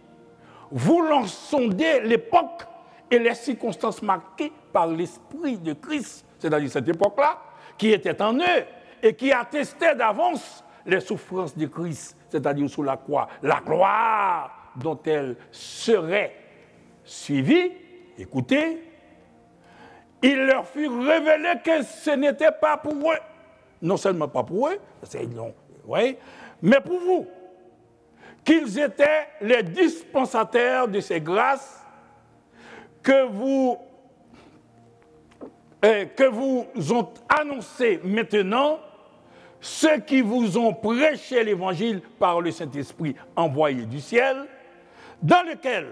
Voulant sonder l'époque et les circonstances marquées par l'Esprit de Christ, c'est-à-dire cette époque-là, qui était en eux et qui attestait d'avance les souffrances de Christ, c'est-à-dire sous la croix, la gloire dont elle serait suivie. Écoutez, il leur fut révélé que ce n'était pas pour eux, non seulement pas pour eux, mais pour vous, qu'ils étaient les dispensataires de ces grâces que vous ont annoncé maintenant ceux qui vous ont prêché l'Évangile par le Saint-Esprit envoyé du ciel, dans lequel,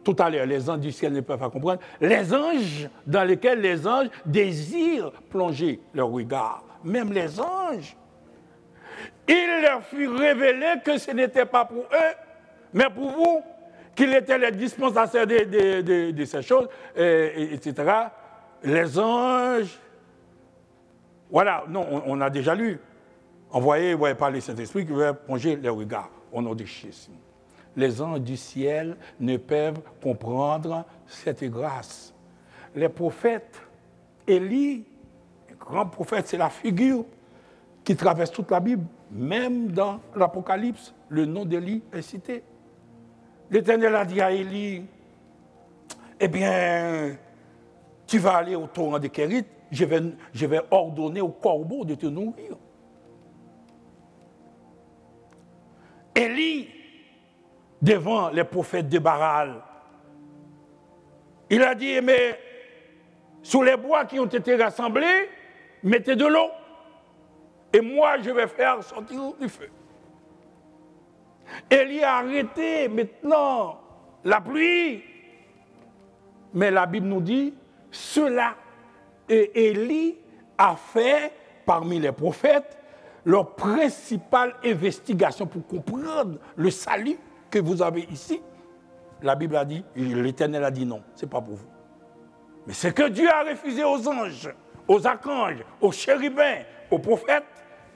tout à l'heure, les anges du ciel ne peuvent pas comprendre, les anges, dans lesquels les anges désirent plonger leur regard, même les anges. Il leur fut révélé que ce n'était pas pour eux, mais pour vous, qu'ils étaient les dispensateurs de ces choses, etc. Les anges, voilà, non, on a déjà lu, envoyé par le Saint-Esprit qui veut plonger les regards au nom de Jésus. Les anges du ciel ne peuvent comprendre cette grâce. Les prophètes, Élie, le grand prophète, c'est la figure qui traverse toute la Bible. Même dans l'Apocalypse, le nom d'Élie est cité. L'Éternel a dit à Élie, eh bien, tu vas aller au torrent de Kérit, je vais ordonner aux corbeaux de te nourrir. Élie, devant les prophètes de Baal, il a dit, mais sous les bois qui ont été rassemblés, mettez de l'eau. Et moi, je vais faire sortir du feu. Élie a arrêté maintenant la pluie. Mais la Bible nous dit, cela, et Élie a fait, parmi les prophètes, leur principale investigation pour comprendre le salut que vous avez ici. La Bible a dit, l'Éternel a dit non, ce n'est pas pour vous. Mais ce que Dieu a refusé aux anges, aux archanges, aux chérubins, aux prophètes,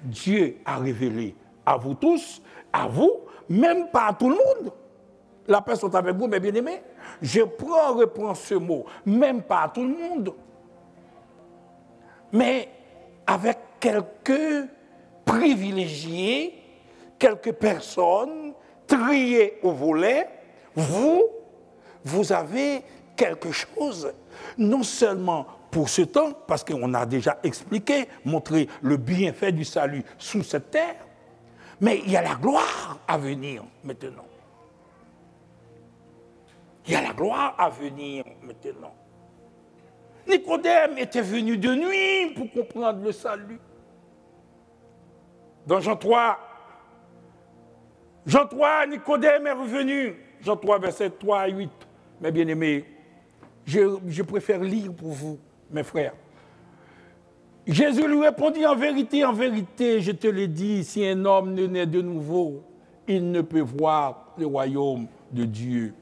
Dieu a révélé à vous tous, à vous, même pas à tout le monde. La paix soit avec vous, mes bien-aimés. Je reprends ce mot, même pas à tout le monde. Mais avec quelques privilégiés, quelques personnes triées au volet, vous avez quelque chose, non seulement pour ce temps, parce qu'on a déjà expliqué, montré le bienfait du salut sous cette terre, mais il y a la gloire à venir maintenant. Il y a la gloire à venir maintenant. Nicodème était venu de nuit pour comprendre le salut. Dans Jean 3, Nicodème est revenu. Jean 3, verset 3 à 8. Mes bien-aimés, je préfère lire pour vous, mes frères. Jésus lui répondit, en vérité, je te le dis, si un homme ne naît de nouveau, il ne peut voir le royaume de Dieu.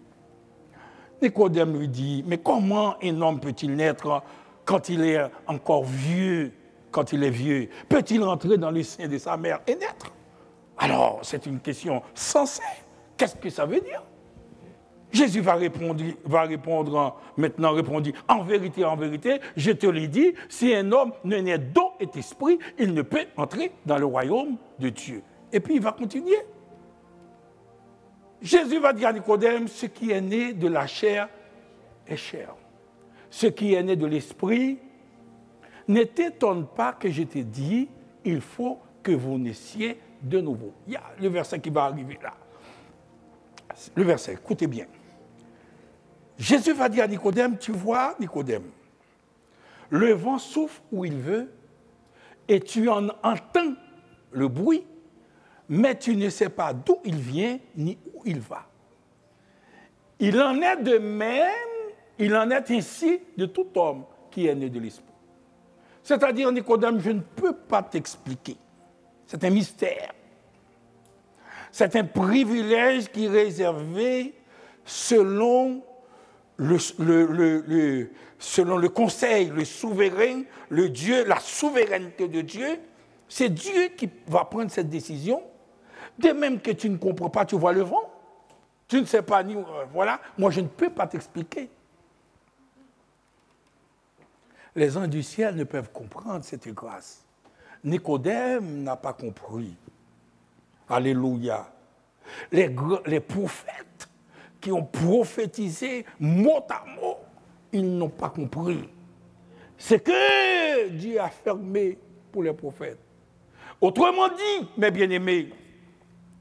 Nicodème lui dit, mais comment un homme peut-il naître quand il est encore vieux, quand il est vieux? Peut-il entrer dans le sein de sa mère et naître? Alors, c'est une question sensée. Qu'est-ce que ça veut dire? Jésus va répondre maintenant, répondit, en vérité, je te l'ai dit, si un homme ne naît d'eau et d'esprit, il ne peut entrer dans le royaume de Dieu. Et puis il va continuer. Jésus va dire à Nicodème, ce qui est né de la chair est chair. Ce qui est né de l'esprit, ne t'étonne pas que je t'ai dit, il faut que vous naissiez de nouveau. Il y a le verset qui va arriver là. Le verset, écoutez bien. Jésus va dire à Nicodème, tu vois, Nicodème, le vent souffle où il veut et tu en entends le bruit, mais tu ne sais pas d'où il vient ni où il va. Il en est de même, il en est ainsi de tout homme qui est né de l'esprit. C'est-à-dire, Nicodème, je ne peux pas t'expliquer. C'est un mystère. C'est un privilège qui est réservé selon selon le conseil, le souverain, le Dieu, la souveraineté de Dieu. C'est Dieu qui va prendre cette décision. De même que tu ne comprends pas, tu vois le vent. Tu ne sais pas, ni voilà. Moi, je ne peux pas t'expliquer. Les anges du ciel ne peuvent comprendre cette grâce. Nicodème n'a pas compris. Alléluia. Les prophètes qui ont prophétisé mot à mot, ils n'ont pas compris. C'est que Dieu a fermé pour les prophètes. Autrement dit, mes bien-aimés,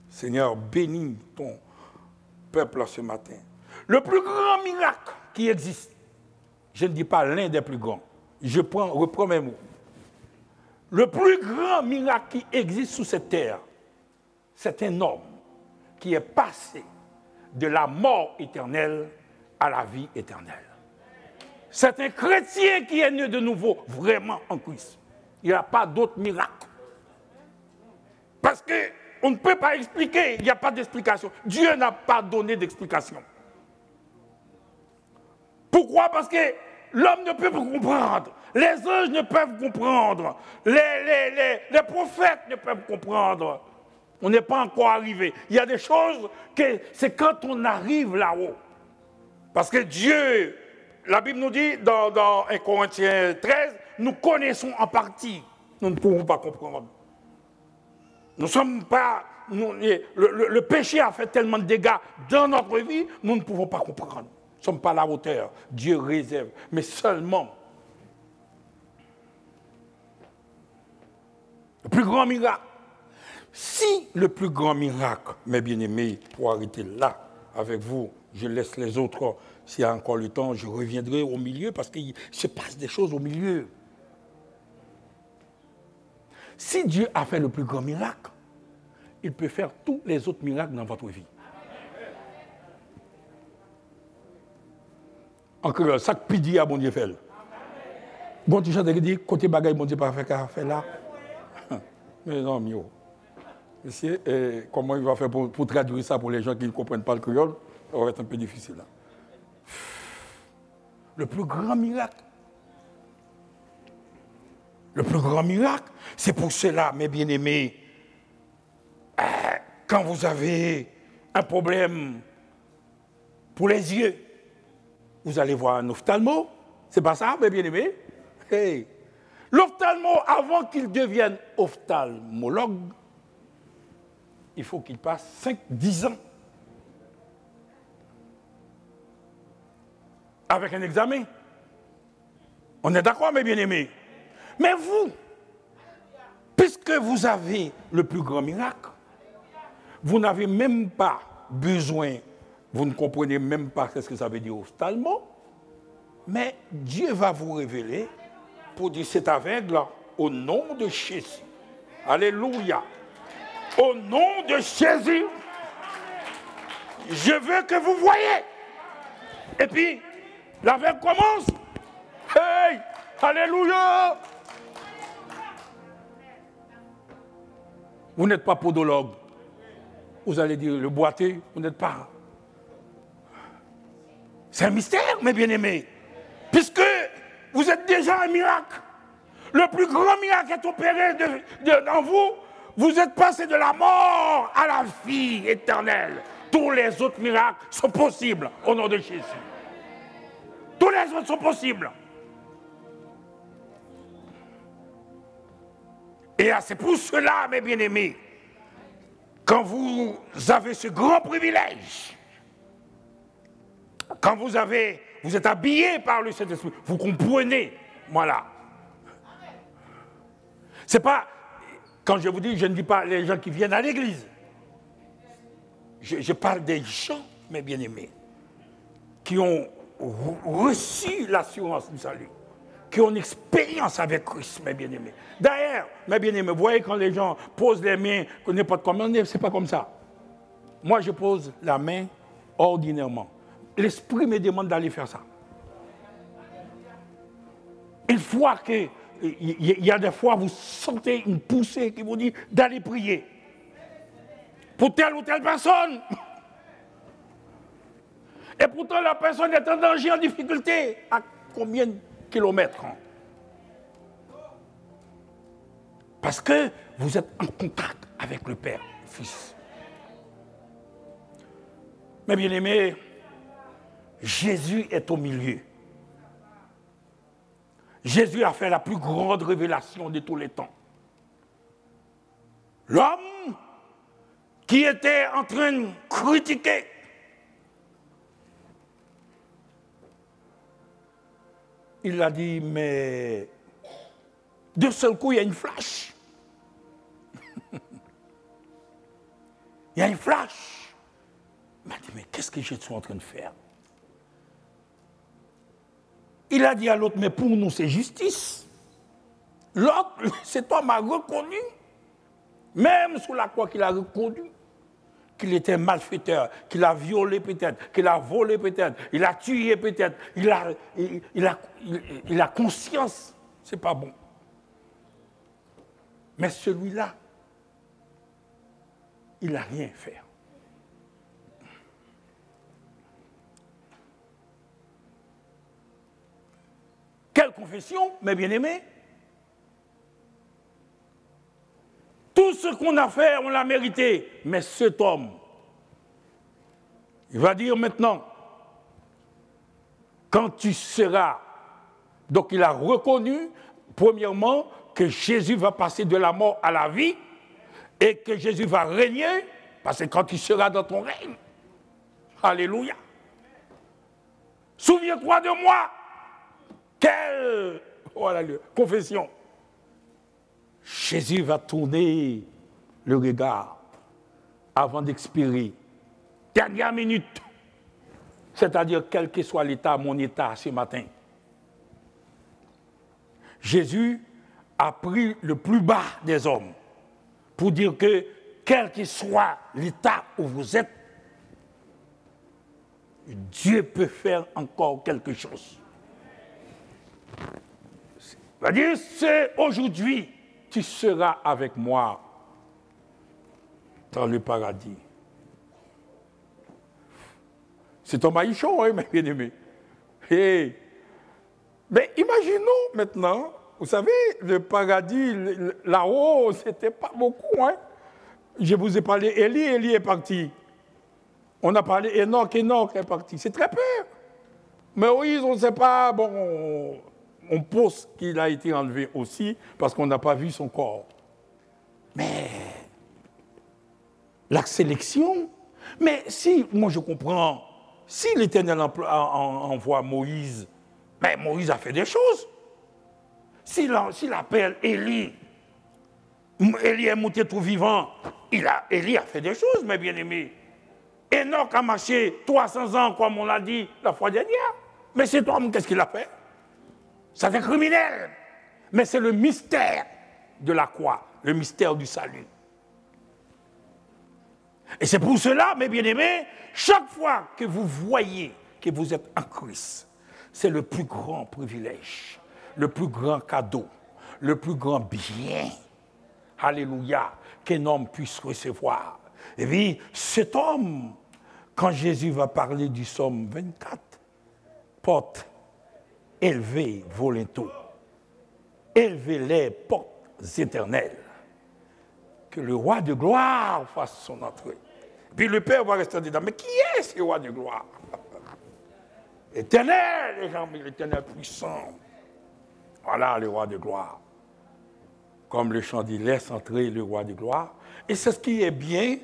Seigneur, bénis ton peuple ce matin. Le plus grand miracle qui existe, je ne dis pas l'un des plus grands, je reprends mes mots. Le plus grand miracle qui existe sous cette terre, c'est un homme qui est passé de la mort éternelle à la vie éternelle. C'est un chrétien qui est né de nouveau, vraiment en Christ. Il n'y a pas d'autre miracle. Parce qu'on ne peut pas expliquer, il n'y a pas d'explication. Dieu n'a pas donné d'explication. Pourquoi? Parce que l'homme ne peut pas comprendre. Les anges ne peuvent comprendre. Les prophètes ne peuvent comprendre. On n'est pas encore arrivé. Il y a des choses que c'est quand on arrive là-haut. Parce que Dieu, la Bible nous dit dans 1 Corinthiens 13, nous connaissons en partie. Nous ne pouvons pas comprendre. Nous ne sommes pas... le péché a fait tellement de dégâts dans notre vie, nous ne pouvons pas comprendre. Nous ne sommes pas à la hauteur. Dieu réserve. Mais seulement, le plus grand miracle. Si le plus grand miracle, mes bien-aimés, pour arrêter là avec vous, je laisse les autres, s'il y a encore le temps, je reviendrai au milieu parce qu'il se passe des choses au milieu. Si Dieu a fait le plus grand miracle, il peut faire tous les autres miracles dans votre vie. Encore, ça que dit à bon Dieu fait. Bon, tu chantes dit, côté bagaille, bon Dieu pas fait là. Mais non, mieux. Monsieur, comment il va faire pour traduire ça pour les gens qui ne comprennent pas le créole? Ça va être un peu difficile. Là. Le plus grand miracle. Le plus grand miracle, c'est pour cela, mes bien-aimés, quand vous avez un problème pour les yeux, vous allez voir un ophtalmo. C'est pas ça, mes bien-aimés? Hey. L'ophtalmo, avant qu'il devienne ophtalmologue, il faut qu'il passe 5-10 ans avec un examen. On est d'accord, mes bien-aimés? Mais vous, puisque vous avez le plus grand miracle, vous n'avez même pas besoin, vous ne comprenez même pas ce que ça veut dire ophtalmo, mais Dieu va vous révéler pour dire cet aveugle au nom de Jésus. Alléluia. Au nom de Jésus, je veux que vous voyez. Et puis, l'aveugle commence. Hey, alléluia. Vous n'êtes pas podologue. Vous allez dire le boité, vous n'êtes pas. C'est un mystère, mes bien-aimés. Puisque vous êtes déjà un miracle. Le plus grand miracle est opéré dans vous. Vous êtes passé de la mort à la vie éternelle. tous les autres miracles sont possibles au nom de Jésus. Tous les autres sont possibles. Et c'est pour cela, mes bien-aimés, quand vous avez ce grand privilège, quand vous êtes habillé par le Saint-Esprit, vous comprenez, voilà. C'est pas, quand je vous dis, je ne dis pas les gens qui viennent à l'église. Je parle des gens, mes bien-aimés, qui ont reçu l'assurance du salut, qui ont une expérience avec Christ, mes bien-aimés. D'ailleurs, mes bien-aimés, vous voyez quand les gens posent les mains, n'importe comment, c'est pas comme ça. Moi, je pose la main ordinairement. L'Esprit me demande d'aller faire ça. Une fois que, il y a des fois, vous sentez une poussée qui vous dit d'aller prier pour telle ou telle personne. Et pourtant, la personne est en danger, en difficulté. À combien de kilomètres? Parce que vous êtes en contact avec le Père, le Fils. Mes bien-aimés, Jésus est au milieu. Jésus a fait la plus grande révélation de tous les temps. L'homme qui était en train de critiquer, il a dit, mais d'un seul coup, il y a une flash. Il y a une flash. Il m'a dit, mais qu'est-ce que je suis en train de faire? Il a dit à l'autre, mais pour nous, c'est justice. L'autre, cet homme a reconnu, même sous la croix qu'il a reconnu, qu'il était malfaiteur, qu'il a violé peut-être, qu'il a volé peut-être, il a tué peut-être, il a conscience, c'est pas bon. Mais celui-là, il n'a rien fait. Quelle confession, mes bien-aimés? Tout ce qu'on a fait, on l'a mérité. Mais cet homme, il va dire maintenant, quand tu seras... Donc il a reconnu, premièrement, que Jésus va passer de la mort à la vie et que Jésus va régner, parce que quand tu seras dans ton règne, alléluia. Souviens-toi de moi. Quelle confession. Jésus va tourner le regard avant d'expirer. Dernière minute. C'est-à-dire, quel que soit l'état, mon état ce matin. Jésus a pris le plus bas des hommes pour dire que, quel que soit l'état où vous êtes, Dieu peut faire encore quelque chose. C'est-à-dire, c'est aujourd'hui, tu seras avec moi dans le paradis. C'est un maïchon, hein, mes bien-aimés. Hey. Mais imaginons maintenant, vous savez, le paradis, là-haut, c'était pas beaucoup. Hein. Je vous ai parlé, Élie est parti. On a parlé Enoch est parti. C'est très peu. Mais Moïse, on ne sait pas, bon... On pense qu'il a été enlevé aussi parce qu'on n'a pas vu son corps. Mais la sélection, mais si, moi je comprends, si l'Éternel envoie Moïse, mais Moïse a fait des choses. S'il appelle Élie est monté tout vivant, Élie a fait des choses, mes bien-aimés. Enoch a marché 300 ans, comme on l'a dit la fois dernière. Mais cet homme, qu'est-ce qu'il a fait? C'est un criminel, mais c'est le mystère de la croix, le mystère du salut. Et c'est pour cela, mes bien-aimés, chaque fois que vous voyez que vous êtes en Christ, c'est le plus grand privilège, le plus grand cadeau, le plus grand bien, alléluia, qu'un homme puisse recevoir. Et puis, cet homme, quand Jésus va parler du psaume 24, porte élevez vos linteaux, élevez les portes éternelles, que le roi de gloire fasse son entrée. Puis le Père va rester dedans. Mais qui est ce roi de gloire? Éternel, les gens, l'éternel puissant. Voilà le roi de gloire. Comme le chant dit, laisse entrer le roi de gloire. Et c'est ce qui est bien.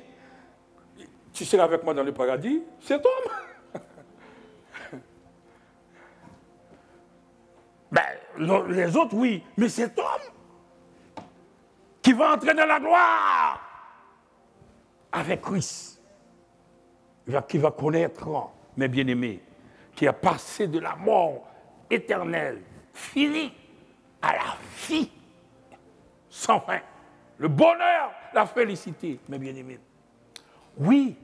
Tu seras avec moi dans le paradis, cet homme. Ben, les autres, oui, mais cet homme qui va entrer dans la gloire avec Christ, qui va connaître, mes bien-aimés, qui a passé de la mort éternelle, finie, à la vie, sans fin. Le bonheur, la félicité, mes bien-aimés. Oui,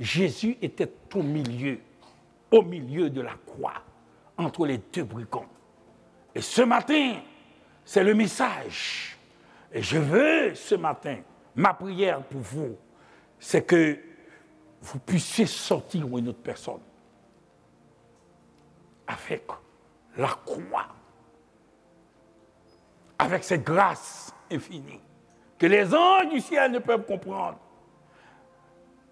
Jésus était au milieu de la croix, entre les deux brigands. Et ce matin, c'est le message. Et je veux ce matin, ma prière pour vous, c'est que vous puissiez sortir une autre personne avec la croix, avec cette grâce infinie que les anges du ciel ne peuvent comprendre.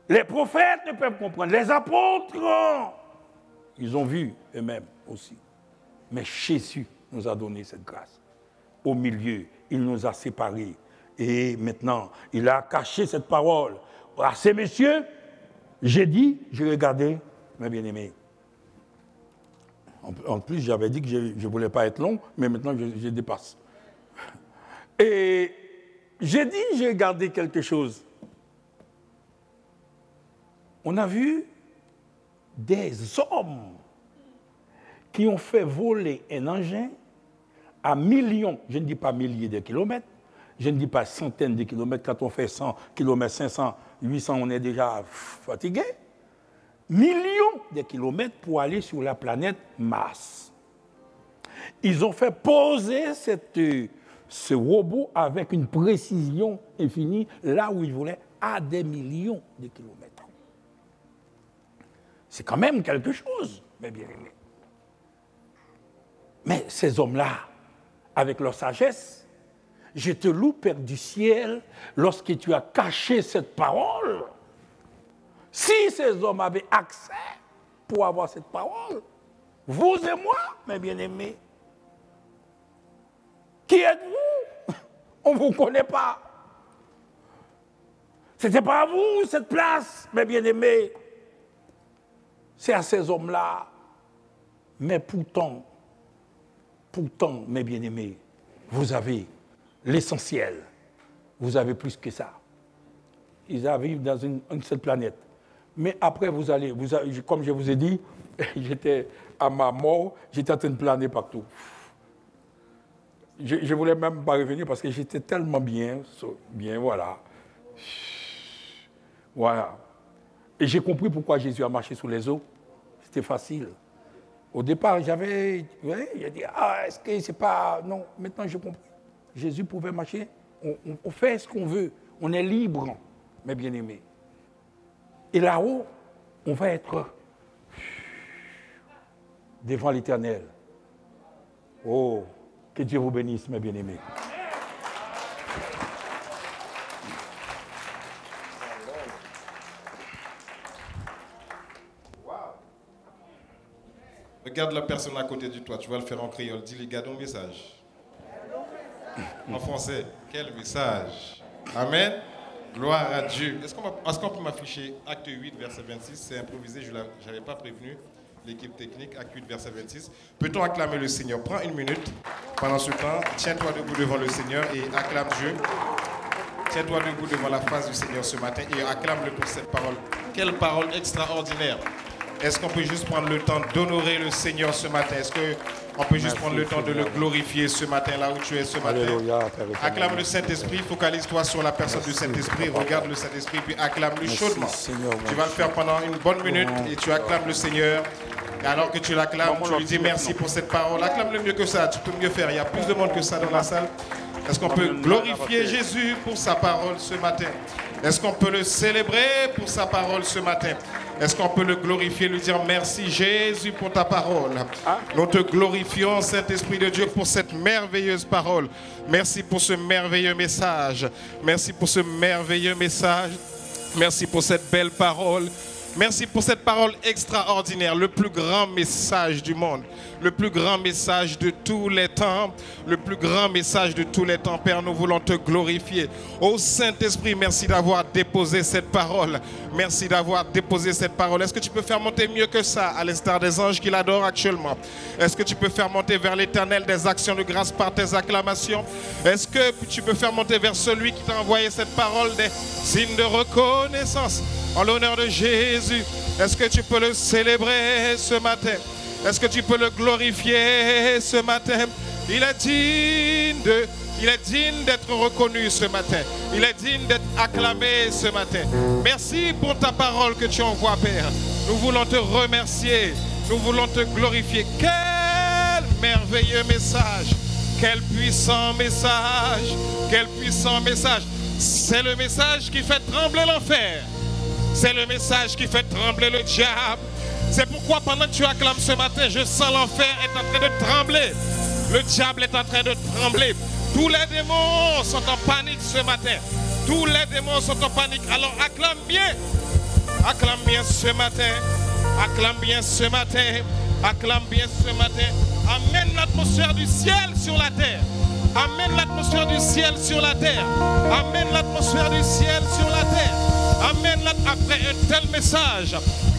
Les prophètes ne peuvent comprendre. Les apôtres, ils ont vu eux-mêmes aussi. Mais Jésus nous a donné cette grâce. Au milieu, il nous a séparés. Et maintenant, il a caché cette parole à ces messieurs. J'ai dit, j'ai regardé, mes bien-aimés. En plus, j'avais dit que je ne voulais pas être long, mais maintenant, je dépasse. Et j'ai dit, j'ai regardé quelque chose. On a vu des hommes qui ont fait voler un engin à millions, je ne dis pas milliers de kilomètres, je ne dis pas centaines de kilomètres, quand on fait 100 kilomètres, 500, 800, on est déjà fatigué. Millions de kilomètres pour aller sur la planète Mars. Ils ont fait poser ce robot avec une précision infinie, là où ils voulaient, à des millions de kilomètres. C'est quand même quelque chose, mes bien-aimés. Mais ces hommes-là, avec leur sagesse, je te loue, Père du ciel, lorsque tu as caché cette parole. Si ces hommes avaient accès pour avoir cette parole, vous et moi, mes bien-aimés, qui êtes-vous? On ne vous connaît pas. Ce n'était pas à vous, cette place, mes bien-aimés. C'est à ces hommes-là. Mais pourtant, mes bien-aimés, vous avez l'essentiel. Vous avez plus que ça. Ils arrivent dans cette planète. Mais après, comme je vous ai dit, j'étais à ma mort, j'étais en train de planer partout. Je ne voulais même pas revenir parce que j'étais tellement bien, voilà. Voilà. Et j'ai compris pourquoi Jésus a marché sous les eaux. C'était facile. Au départ, j'ai dit, est-ce que c'est pas... Non, maintenant j'ai compris. Jésus pouvait marcher, on fait ce qu'on veut, on est libre, mes bien-aimés. Et là-haut, on va être devant l'Éternel. Oh, que Dieu vous bénisse, mes bien-aimés. Regarde la personne à côté de toi, tu vas le faire en créole. Dis-lui, garde ton message. En français, quel message. Amen. Gloire à Dieu. Est-ce qu'on peut m'afficher Acte 8, verset 26? C'est improvisé, je n'avais pas prévenu l'équipe technique. Acte 8, verset 26. Peut-on acclamer le Seigneur? Prends une minute. Pendant ce temps, tiens-toi debout devant le Seigneur et acclame Dieu. Tiens-toi debout devant la face du Seigneur ce matin et acclame-le pour cette parole. Quelle parole extraordinaire. Est-ce qu'on peut juste prendre le temps d'honorer le Seigneur ce matin? Est-ce qu'on peut juste prendre le temps de le glorifier ce matin, là où tu es ce matin? Acclame le Saint-Esprit, focalise-toi sur la personne du Saint-Esprit, regarde le Saint-Esprit, puis acclame-le chaudement. Tu vas le faire pendant une bonne minute et tu acclames le Seigneur. Et alors que tu l'acclames, tu lui dis merci pour cette parole. Acclame-le mieux que ça, tu peux mieux faire. Il y a plus de monde que ça dans la salle. Est-ce qu'on peut glorifier Jésus pour sa parole ce matin? Est-ce qu'on peut le célébrer pour sa parole ce matin? Est-ce qu'on peut le glorifier, lui dire merci Jésus pour ta parole? Nous te glorifions, Saint-Esprit de Dieu, pour cette merveilleuse parole. Merci pour ce merveilleux message. Merci pour ce merveilleux message. Merci pour cette belle parole. Merci pour cette parole extraordinaire, le plus grand message du monde, le plus grand message de tous les temps, le plus grand message de tous les temps. Père, nous voulons te glorifier. Ô Saint-Esprit, merci d'avoir déposé cette parole. Merci d'avoir déposé cette parole. Est-ce que tu peux faire monter mieux que ça, à l'instar des anges qui l'adorent actuellement? Est-ce que tu peux faire monter vers l'Éternel des actions de grâce par tes acclamations? Est-ce que tu peux faire monter vers celui qui t'a envoyé cette parole des signes de reconnaissance? En l'honneur de Jésus, est-ce que tu peux le célébrer ce matin? Est-ce que tu peux le glorifier ce matin? Il est digne d'être reconnu ce matin. Il est digne d'être acclamé ce matin. Merci pour ta parole que tu envoies, Père. Nous voulons te remercier. Nous voulons te glorifier. Quel merveilleux message. Quel puissant message. Quel puissant message. C'est le message qui fait trembler l'enfer. C'est le message qui fait trembler le diable. C'est pourquoi pendant que tu acclames ce matin, je sens l'enfer est en train de trembler. Le diable est en train de trembler. Tous les démons sont en panique ce matin. Tous les démons sont en panique. Alors acclame bien. Acclame bien ce matin. Acclame bien ce matin. Acclame bien ce matin. Amène l'atmosphère du ciel sur la terre. Amène l'atmosphère du ciel sur la terre. Amène l'atmosphère du ciel sur la terre. Amène après un tel message.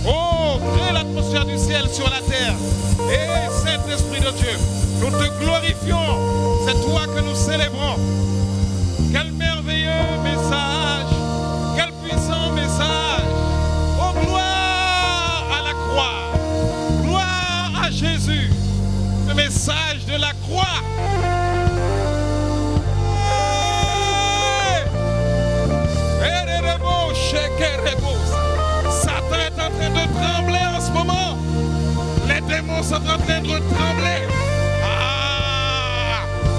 Oh, crée l'atmosphère du ciel sur la terre. Et Saint-Esprit de Dieu, nous te glorifions. C'est toi que nous célébrons. Quel merveilleux message. Quel puissant message. Oh, gloire à la croix. Gloire à Jésus. Le message de la croix. Satan est en train de trembler en ce moment. Les démons sont en train de trembler.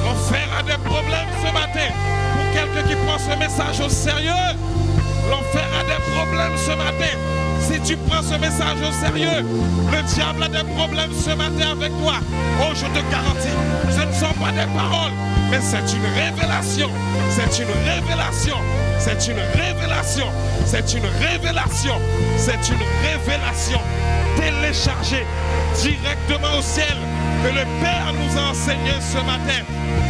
L'enfer a des problèmes ce matin. Pour quelqu'un qui prend ce message au sérieux, l'enfer a des problèmes ce matin. Si tu prends ce message au sérieux, le diable a des problèmes ce matin avec toi. Oh, je te garantis, ce ne sont pas des paroles, mais c'est une révélation. C'est une révélation. C'est une révélation. C'est une révélation. C'est une révélation téléchargée directement au ciel que le Père nous a enseigné ce matin.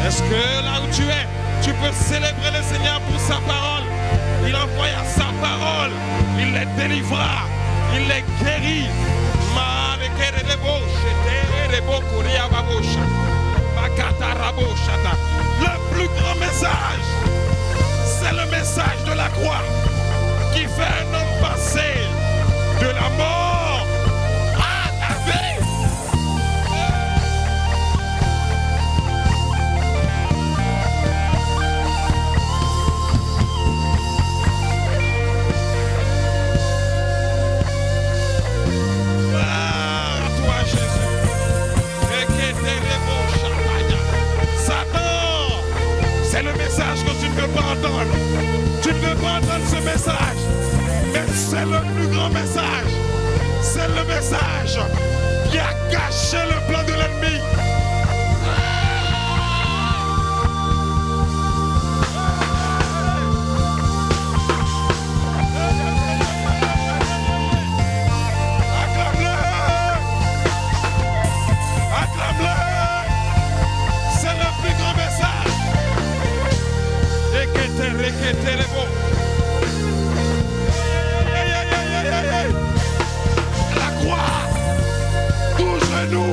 Est-ce que là où tu es, tu peux célébrer le Seigneur pour sa parole? Il envoya sa parole, il les délivra, il les guérit. Le plus grand message, c'est le message de la croix qui fait un homme passer de la mort à la vie. C'est le message que tu ne veux pas entendre. Tu ne veux pas entendre ce message. Mais c'est le plus grand message. C'est le message qui a caché le plan de l'ennemi. Acclame-le. Acclame-le. C'est le plus grand message. La croix, tout genou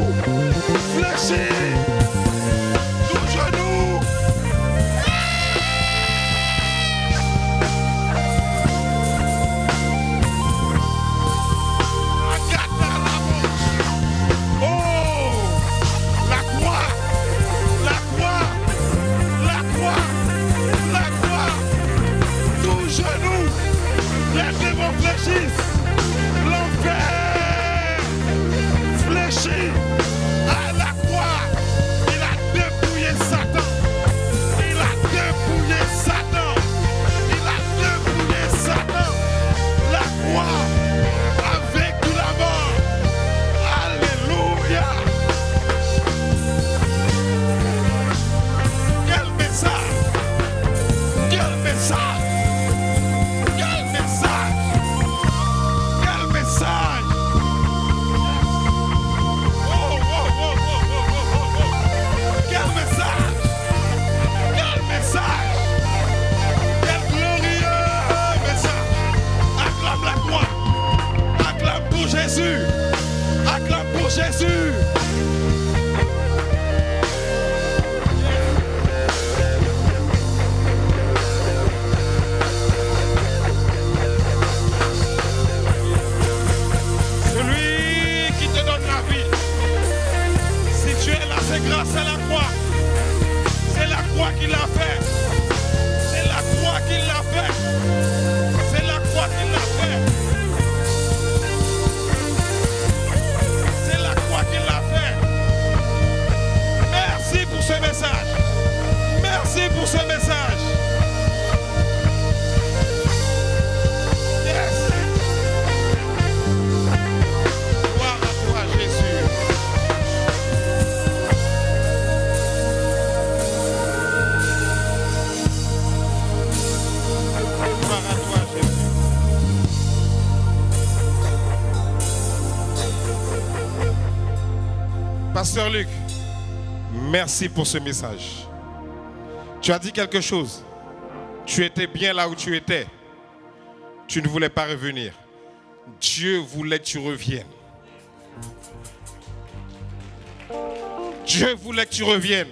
Pasteur Luc, merci pour ce message. Tu as dit quelque chose. Tu étais bien là où tu étais. Tu ne voulais pas revenir. Dieu voulait que tu reviennes. Dieu voulait que tu reviennes.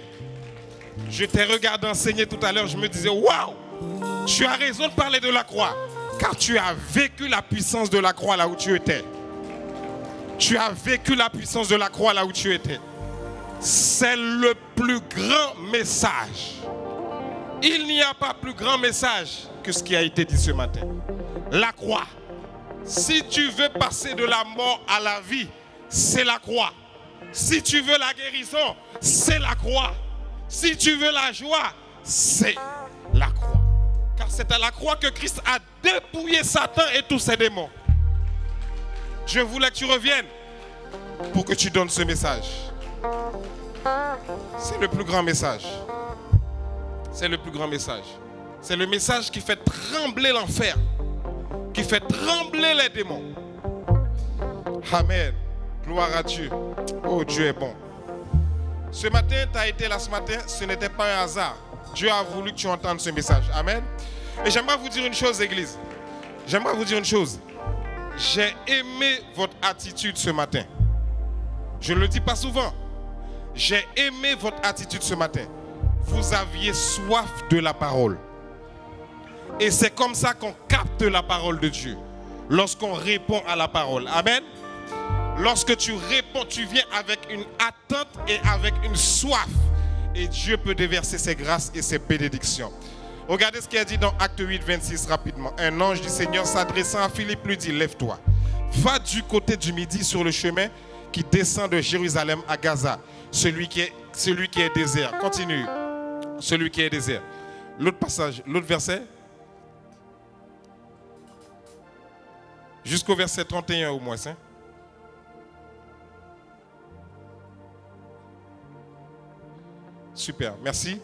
Je t'ai regardé enseigner tout à l'heure, je me disais, waouh, tu as raison de parler de la croix, car tu as vécu la puissance de la croix là où tu étais. Tu as vécu la puissance de la croix là où tu étais. C'est le plus grand message. Il n'y a pas plus grand message que ce qui a été dit ce matin. La croix. Si tu veux passer de la mort à la vie, c'est la croix. Si tu veux la guérison, c'est la croix. Si tu veux la joie, c'est la croix. Car c'est à la croix que Christ a dépouillé Satan et tous ses démons. Je voulais que tu reviennes pour que tu donnes ce message. C'est le plus grand message. C'est le plus grand message. C'est le message qui fait trembler l'enfer, qui fait trembler les démons. Amen. Gloire à Dieu. Oh, Dieu est bon. Ce matin, tu as été là ce matin, ce n'était pas un hasard. Dieu a voulu que tu entendes ce message. Amen. Et j'aimerais vous dire une chose, Église. J'aimerais vous dire une chose. J'ai aimé votre attitude ce matin. Je ne le dis pas souvent. J'ai aimé votre attitude ce matin. Vous aviez soif de la parole. Et c'est comme ça qu'on capte la parole de Dieu. Lorsqu'on répond à la parole. Amen. Lorsque tu réponds, tu viens avec une attente et avec une soif. Et Dieu peut déverser ses grâces et ses bénédictions. Regardez ce qu'il a dit dans Acte 8, 26 rapidement. Un ange du Seigneur s'adressant à Philippe lui dit, lève-toi. Va du côté du midi sur le chemin qui descend de Jérusalem à Gaza. Celui qui est désert. Continue. Celui qui est désert. L'autre passage, l'autre verset. Jusqu'au verset 31 au moins. Hein? Super, merci.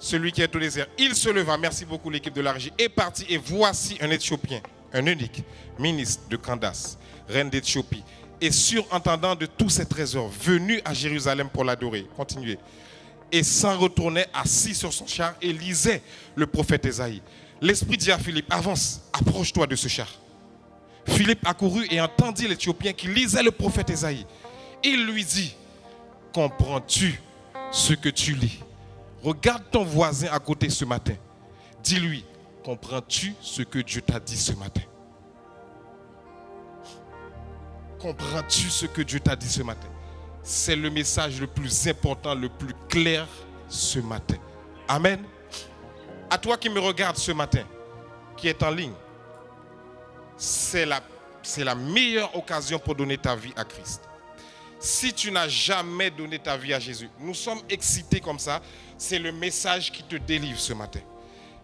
Celui qui est au désert, il se leva, merci beaucoup l'équipe de la régie, est parti et voici un Éthiopien, un eunuque, ministre de Candace, reine d'Éthiopie, et surentendant de tous ses trésors, venu à Jérusalem pour l'adorer. Continuez. Et s'en retournait assis sur son char et lisait le prophète Ésaïe. L'Esprit dit à Philippe, avance, approche-toi de ce char. Philippe accourut et entendit l'Éthiopien qui lisait le prophète Ésaïe. Il lui dit, comprends-tu ce que tu lis? Regarde ton voisin à côté ce matin. Dis-lui, comprends-tu ce que Dieu t'a dit ce matin? Comprends-tu ce que Dieu t'a dit ce matin? C'est le message le plus important, le plus clair ce matin. Amen. À toi qui me regarde ce matin, qui est en ligne, c'est la meilleure occasion pour donner ta vie à Christ. Si tu n'as jamais donné ta vie à Jésus, nous sommes excités comme ça, c'est le message qui te délivre ce matin.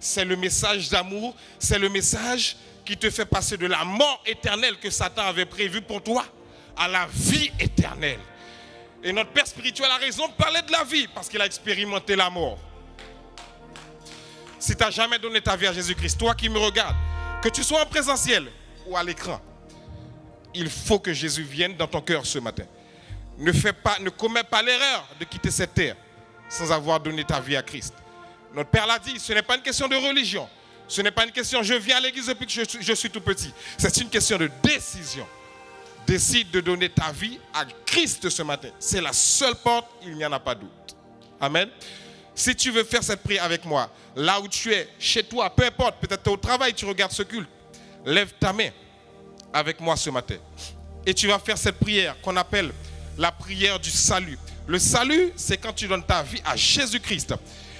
C'est le message d'amour, c'est le message qui te fait passer de la mort éternelle que Satan avait prévue pour toi à la vie éternelle. Et notre Père spirituel a raison de parler de la vie parce qu'il a expérimenté la mort. Si tu n'as jamais donné ta vie à Jésus-Christ, toi qui me regardes, que tu sois en présentiel ou à l'écran, il faut que Jésus vienne dans ton cœur ce matin. Ne commets pas l'erreur de quitter cette terre sans avoir donné ta vie à Christ. Notre Père l'a dit, ce n'est pas une question de religion. Ce n'est pas une question, je viens à l'église depuis que je suis tout petit. C'est une question de décision. Décide de donner ta vie à Christ ce matin. C'est la seule porte, il n'y en a pas d'autre. Amen. Si tu veux faire cette prière avec moi, là où tu es, chez toi, peu importe, peut-être tu es au travail, tu regardes ce culte, lève ta main avec moi ce matin. Et tu vas faire cette prière qu'on appelle la prière du salut. Le salut, c'est quand tu donnes ta vie à Jésus-Christ.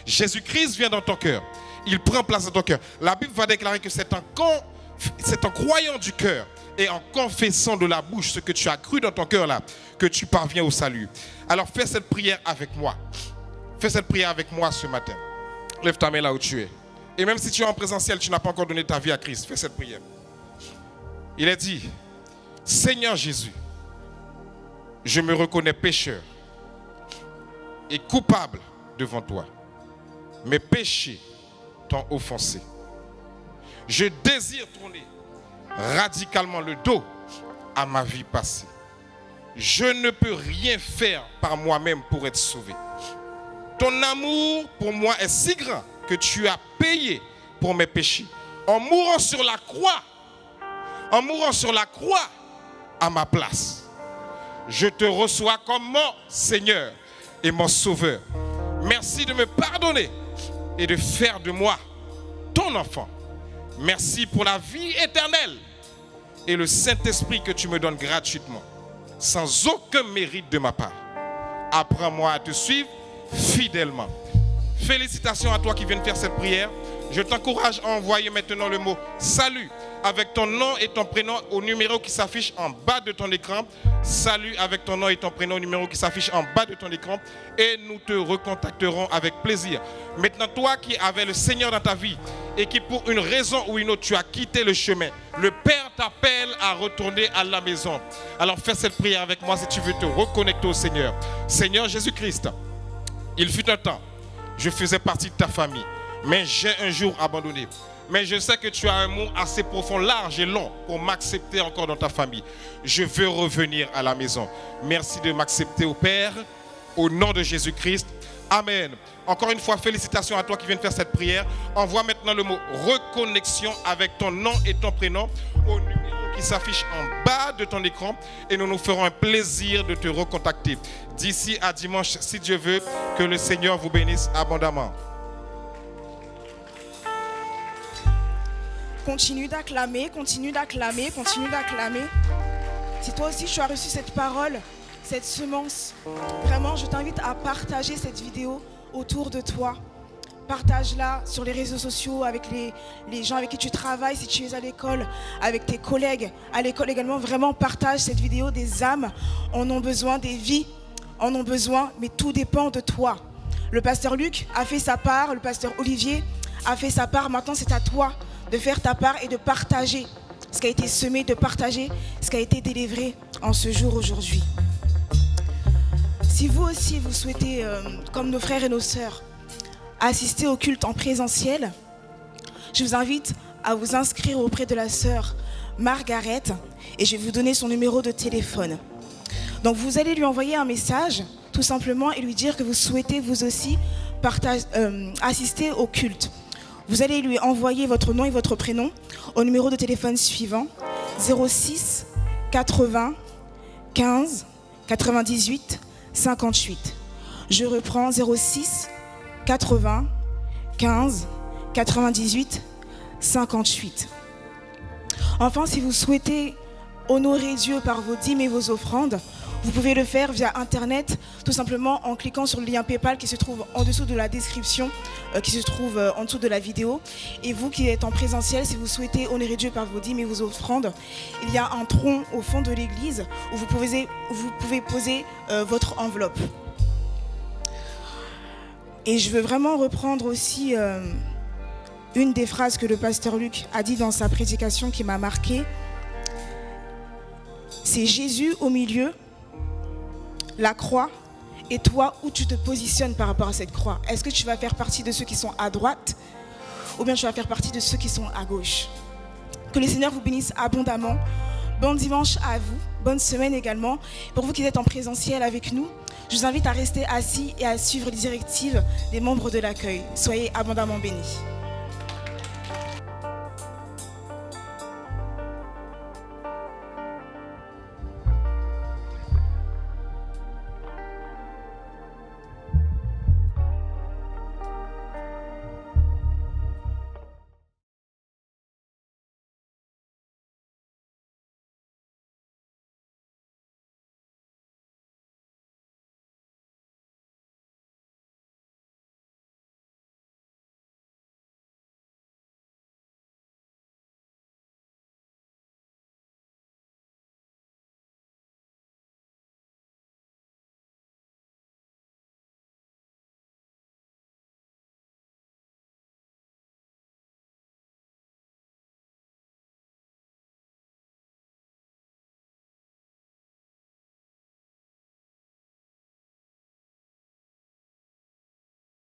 Jésus-Christ vient dans ton cœur. Il prend place dans ton cœur. La Bible va déclarer que c'est en croyant du cœur et en confessant de la bouche ce que tu as cru dans ton cœur là, que tu parviens au salut. Alors fais cette prière avec moi. Fais cette prière avec moi ce matin. Lève ta main là où tu es. Et même si tu es en présentiel, tu n'as pas encore donné ta vie à Christ, fais cette prière. Il est dit, Seigneur Jésus, je me reconnais pécheur et coupable devant toi. Mes péchés t'ont offensé. Je désire tourner radicalement le dos à ma vie passée. je ne peux rien faire par moi-même pour être sauvé. Ton amour pour moi est si grand que tu as payé pour mes péchés. En mourant sur la croix à ma place. Je te reçois comme mon Seigneur et mon Sauveur. Merci de me pardonner et de faire de moi ton enfant. Merci pour la vie éternelle et le Saint-Esprit que tu me donnes gratuitement, sans aucun mérite de ma part. Apprends-moi à te suivre fidèlement. Félicitations à toi qui viens de faire cette prière. Je t'encourage à envoyer maintenant le mot salut avec ton nom et ton prénom au numéro qui s'affiche en bas de ton écran. Salut avec ton nom et ton prénom au numéro qui s'affiche en bas de ton écran. Et nous te recontacterons avec plaisir. Maintenant, toi qui avais le Seigneur dans ta vie et qui pour une raison ou une autre tu as quitté le chemin, le Père t'appelle à retourner à la maison. Alors fais cette prière avec moi si tu veux te reconnecter au Seigneur. Seigneur Jésus-Christ, il fut un temps, je faisais partie de ta famille, mais j'ai un jour abandonné. Mais je sais que tu as un amour assez profond, large et long pour m'accepter encore dans ta famille. Je veux revenir à la maison. Merci de m'accepter au Père, au nom de Jésus-Christ. Amen. Encore une fois, félicitations à toi qui viens de faire cette prière. Envoie maintenant le mot reconnexion avec ton nom et ton prénom au numéro qui s'affiche en bas de ton écran et nous nous ferons un plaisir de te recontacter. D'ici à dimanche, si Dieu veut, que le Seigneur vous bénisse abondamment. Continue d'acclamer, continue d'acclamer, continue d'acclamer. Si toi aussi tu as reçu cette parole, cette semence, vraiment je t'invite à partager cette vidéo autour de toi. Partage-la sur les réseaux sociaux avec les gens avec qui tu travailles, si tu es à l'école, avec tes collègues. À l'école également, vraiment partage cette vidéo. Des âmes en ont besoin, des vies en ont besoin, mais tout dépend de toi. Le pasteur Luc a fait sa part, le pasteur Olivier a fait sa part. Maintenant c'est à toi de faire ta part et de partager ce qui a été semé, de partager ce qui a été délivré en ce jour aujourd'hui. Si vous aussi vous souhaitez, comme nos frères et nos sœurs, assister au culte en présentiel, je vous invite à vous inscrire auprès de la sœur Margaret et je vais vous donner son numéro de téléphone. Donc vous allez lui envoyer un message tout simplement et lui dire que vous souhaitez vous aussi assister au culte. Vous allez lui envoyer votre nom et votre prénom au numéro de téléphone suivant 06 80 15 98 58. Je reprends 06 80 15 98 58. Enfin, si vous souhaitez honorer Dieu par vos dîmes et vos offrandes, vous pouvez le faire via Internet, tout simplement en cliquant sur le lien PayPal qui se trouve en dessous de la description, qui se trouve en dessous de la vidéo. Et vous qui êtes en présentiel, si vous souhaitez honorer Dieu par vos dîmes et vos offrandes, il y a un tronc au fond de l'église où vous pouvez poser votre enveloppe. Et je veux vraiment reprendre aussi une des phrases que le pasteur Luc a dit dans sa prédication qui m'a marquée. C'est Jésus au milieu, la croix, et toi, où tu te positionnes par rapport à cette croix. Est-ce que tu vas faire partie de ceux qui sont à droite ou bien tu vas faire partie de ceux qui sont à gauche? Que le Seigneur vous bénisse abondamment. Bon dimanche à vous, bonne semaine également. Pour vous qui êtes en présentiel avec nous, je vous invite à rester assis et à suivre les directives des membres de l'accueil. Soyez abondamment bénis.